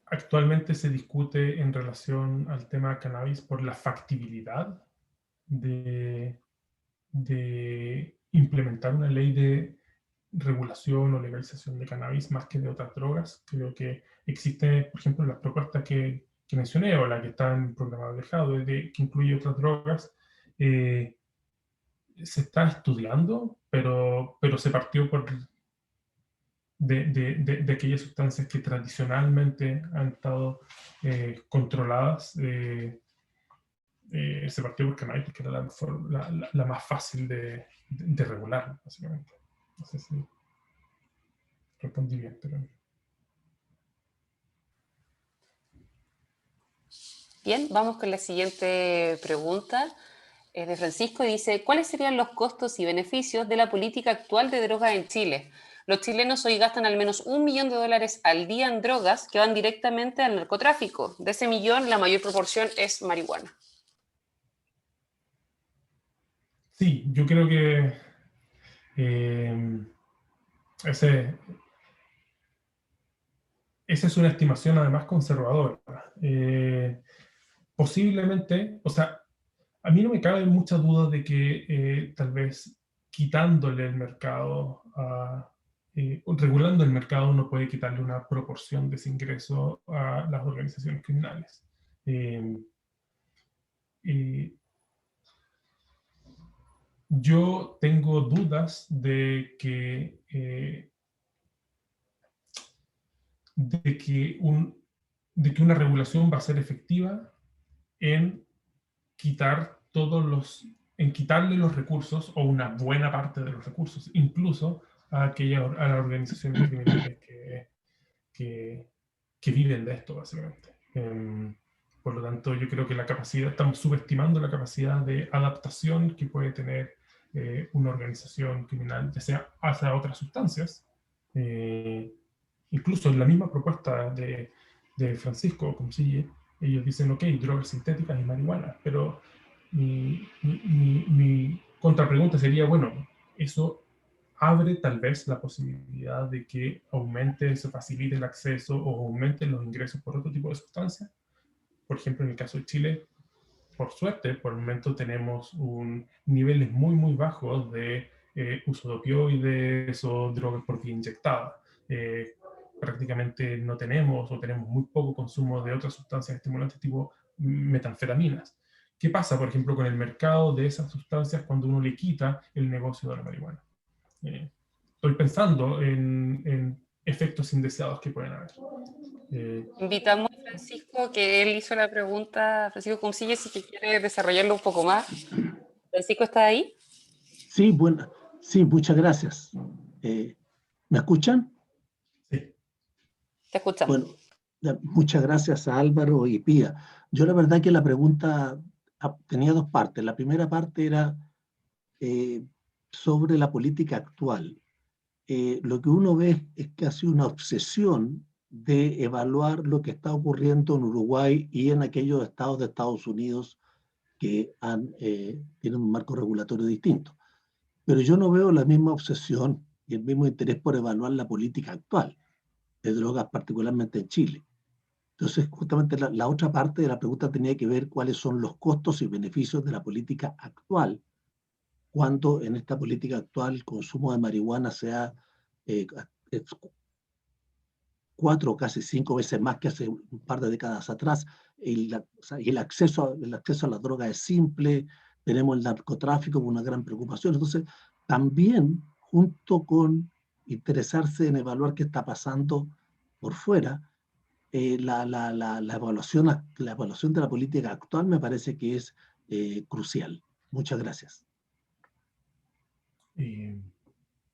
Actualmente se discute en relación al tema cannabis por la factibilidad de implementar una ley de regulación o legalización de cannabis más que de otras drogas. Creo que existe, por ejemplo, las propuestas que mencioné o la que está en el programa de Jadwe, que incluye otras drogas. Se está estudiando, pero se partió de aquellas sustancias que tradicionalmente han estado controladas. Se partió por cannabis porque era la más fácil de regular, básicamente. No sé si respondí bien, pero... Bien, vamos con la siguiente pregunta. Es de Francisco y dice, ¿cuáles serían los costos y beneficios de la política actual de drogas en Chile? Los chilenos hoy gastan al menos $1 millón al día en drogas que van directamente al narcotráfico. De ese millón, la mayor proporción es marihuana. Sí, yo creo que esa es una estimación además conservadora. Posiblemente, o sea, a mí no me cabe mucha duda de que tal vez quitándole el mercado, regulando el mercado, uno puede quitarle una proporción de ese ingreso a las organizaciones criminales. Yo tengo dudas de que una regulación va a ser efectiva en quitarle los recursos o una buena parte de los recursos, incluso a las organizaciones criminales que viven de esto, básicamente. Por lo tanto, yo creo que estamos subestimando la capacidad de adaptación que puede tener una organización criminal, ya sea hacia otras sustancias. Incluso en la misma propuesta de Francisco Consille, ellos dicen, ok, drogas sintéticas y marihuana, pero mi contrapregunta sería, bueno, eso abre tal vez la posibilidad de que se facilite el acceso o aumenten los ingresos por otro tipo de sustancias. Por ejemplo, en el caso de Chile, por suerte, por el momento tenemos niveles muy, muy bajos de uso de opioides o drogas por vía inyectada. Prácticamente no tenemos o tenemos muy poco consumo de otras sustancias estimulantes tipo metanfetaminas. ¿Qué pasa, por ejemplo, con el mercado de esas sustancias cuando uno le quita el negocio de la marihuana? Estoy pensando en efectos indeseados que pueden haber. Invitamos a Francisco, que él hizo la pregunta, Francisco Consille, si quiere desarrollarlo un poco más. Francisco, ¿está ahí? Sí, sí, muchas gracias. ¿Me escuchan? Sí. Te escuchamos. Bueno, muchas gracias a Álvaro y Pía. Yo la verdad que la pregunta tenía dos partes. La primera parte era sobre la política actual. Lo que uno ve es que ha sido una obsesión de evaluar lo que está ocurriendo en Uruguay y en aquellos estados de Estados Unidos que tienen un marco regulatorio distinto. Pero yo no veo la misma obsesión y el mismo interés por evaluar la política actual de drogas, particularmente en Chile. Entonces, justamente la otra parte de la pregunta tenía que ver cuáles son los costos y beneficios de la política actual, cuando en esta política actual el consumo de marihuana sea 4 o casi 5 veces más que hace un par de décadas atrás, y el acceso a la droga es simple, tenemos el narcotráfico con una gran preocupación. Entonces, también, junto con interesarse en evaluar qué está pasando por fuera, la evaluación de la política actual me parece que es crucial. Muchas gracias.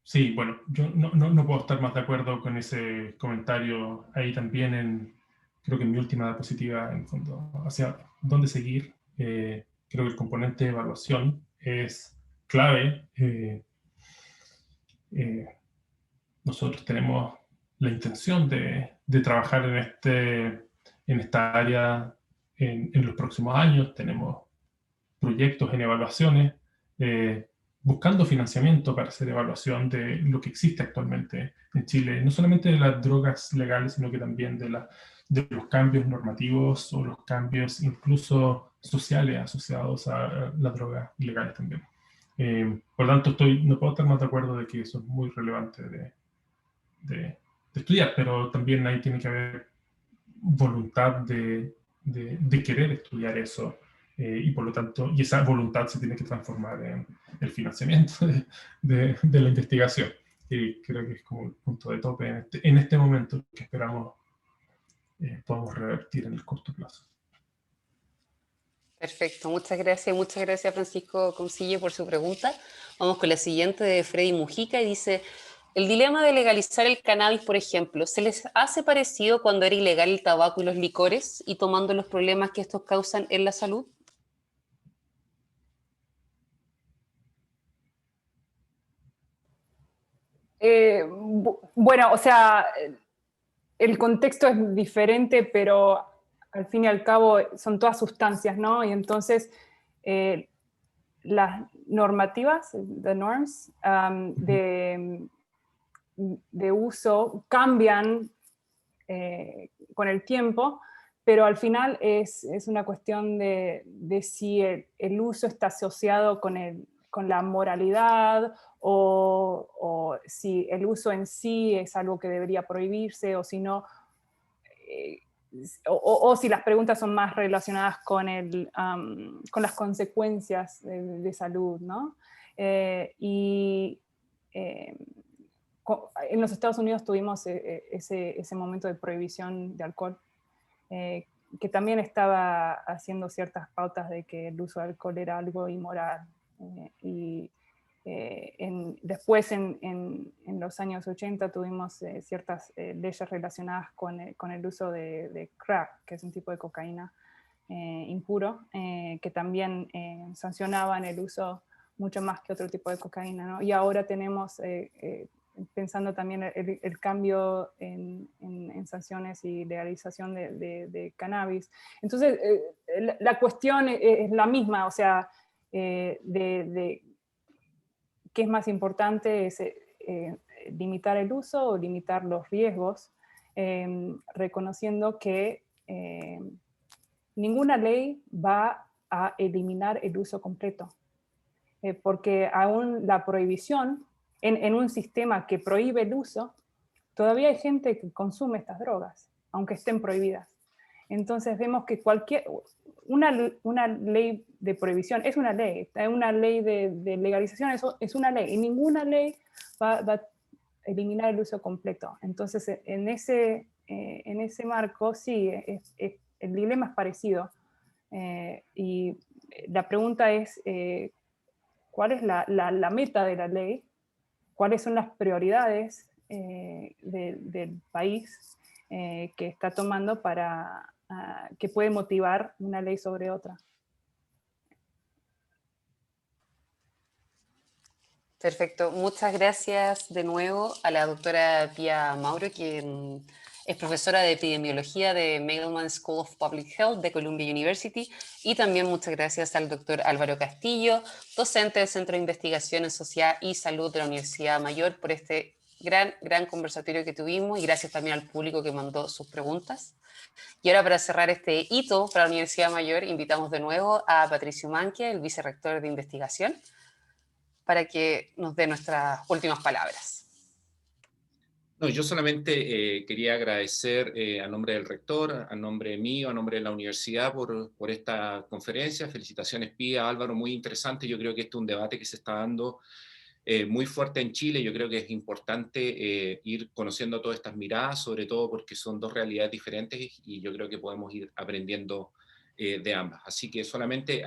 Sí, bueno, yo no puedo estar más de acuerdo con ese comentario. Ahí también, creo que en mi última diapositiva, en fondo, hacia dónde seguir, creo que el componente de evaluación es clave. Nosotros tenemos la intención de trabajar en esta área en los próximos años. Tenemos proyectos en evaluaciones, buscando financiamiento para hacer evaluación de lo que existe actualmente en Chile, no solamente de las drogas legales, sino que también de los cambios normativos o los cambios incluso sociales asociados a las drogas ilegales también. Por lo tanto, no puedo estar más de acuerdo de que eso es muy relevante de estudiar, pero también ahí tiene que haber voluntad de querer estudiar eso, y por lo tanto, y esa voluntad se tiene que transformar en el financiamiento de la investigación. Y creo que es como el punto de tope en este momento que esperamos podamos revertir en el corto plazo. Perfecto, muchas gracias Francisco Councillo por su pregunta. Vamos con la siguiente de Freddy Mujica y dice: el dilema de legalizar el cannabis, por ejemplo, ¿se les hace parecido cuando era ilegal el tabaco y los licores y tomando los problemas que estos causan en la salud? Bueno, o sea, el contexto es diferente, pero al fin y al cabo son todas sustancias, ¿no? Y entonces las normativas, the norms, de uso cambian con el tiempo, pero al final es una cuestión de si el uso está asociado con la moralidad o si el uso en sí es algo que debería prohibirse o si no, o si las preguntas son más relacionadas con las consecuencias de salud, ¿no? En los Estados Unidos tuvimos ese momento de prohibición de alcohol, que también estaba haciendo ciertas pautas de que el uso de alcohol era algo inmoral. Después, en los años 80, tuvimos ciertas leyes relacionadas con el uso de crack, que es un tipo de cocaína impuro, que también sancionaban el uso mucho más que otro tipo de cocaína, ¿no? Y ahora tenemos, pensando también el cambio en sanciones y legalización de cannabis. Entonces, la cuestión es la misma, o sea, de qué es más importante, es limitar el uso o limitar los riesgos, reconociendo que ninguna ley va a eliminar el uso completo, porque aún la prohibición, en un sistema que prohíbe el uso, todavía hay gente que consume estas drogas, aunque estén prohibidas. Entonces vemos que una ley de prohibición es una ley de legalización es una ley, y ninguna ley va a eliminar el uso completo. Entonces en ese marco sí, el dilema es parecido. Y la pregunta es, ¿cuál es la meta de la ley? ¿Cuáles son las prioridades del país que está tomando que puede motivar una ley sobre otra? Perfecto, muchas gracias de nuevo a la doctora Pía Mauro, quien es profesora de epidemiología de Mailman School of Public Health de Columbia University, y también muchas gracias al doctor Álvaro Castillo, docente del Centro de Investigación en Sociedad y Salud de la Universidad Mayor, por este gran conversatorio que tuvimos, y gracias también al público que mandó sus preguntas. Y ahora, para cerrar este hito para la Universidad Mayor, invitamos de nuevo a Patricio Manquia, el vicerrector de investigación, para que nos dé nuestras últimas palabras. No, yo solamente quería agradecer a nombre del rector, a nombre mío, a nombre de la universidad por esta conferencia. Felicitaciones, Pía, Álvaro, muy interesante. Yo creo que este es un debate que se está dando muy fuerte en Chile. Yo creo que es importante ir conociendo todas estas miradas, sobre todo porque son dos realidades diferentes y yo creo que podemos ir aprendiendo de ambas. Así que solamente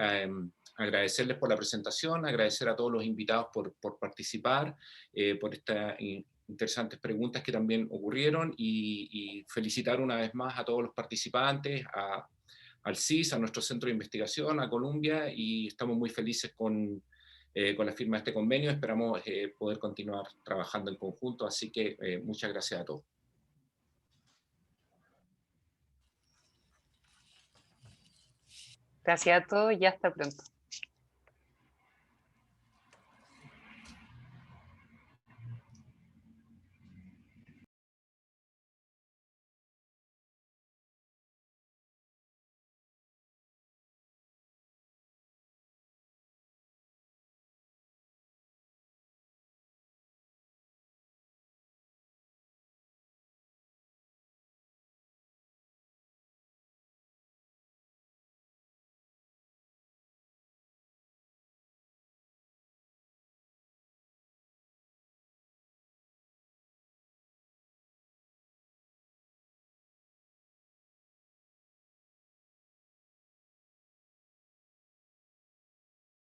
agradecerles por la presentación, agradecer a todos los invitados por participar, por estas interesantes preguntas que también ocurrieron y felicitar una vez más a todos los participantes, al CIS, a nuestro centro de investigación, a Columbia, y estamos muy felices con la firma de este convenio. Esperamos poder continuar trabajando en conjunto, así que muchas gracias a todos. Gracias a todos y hasta pronto.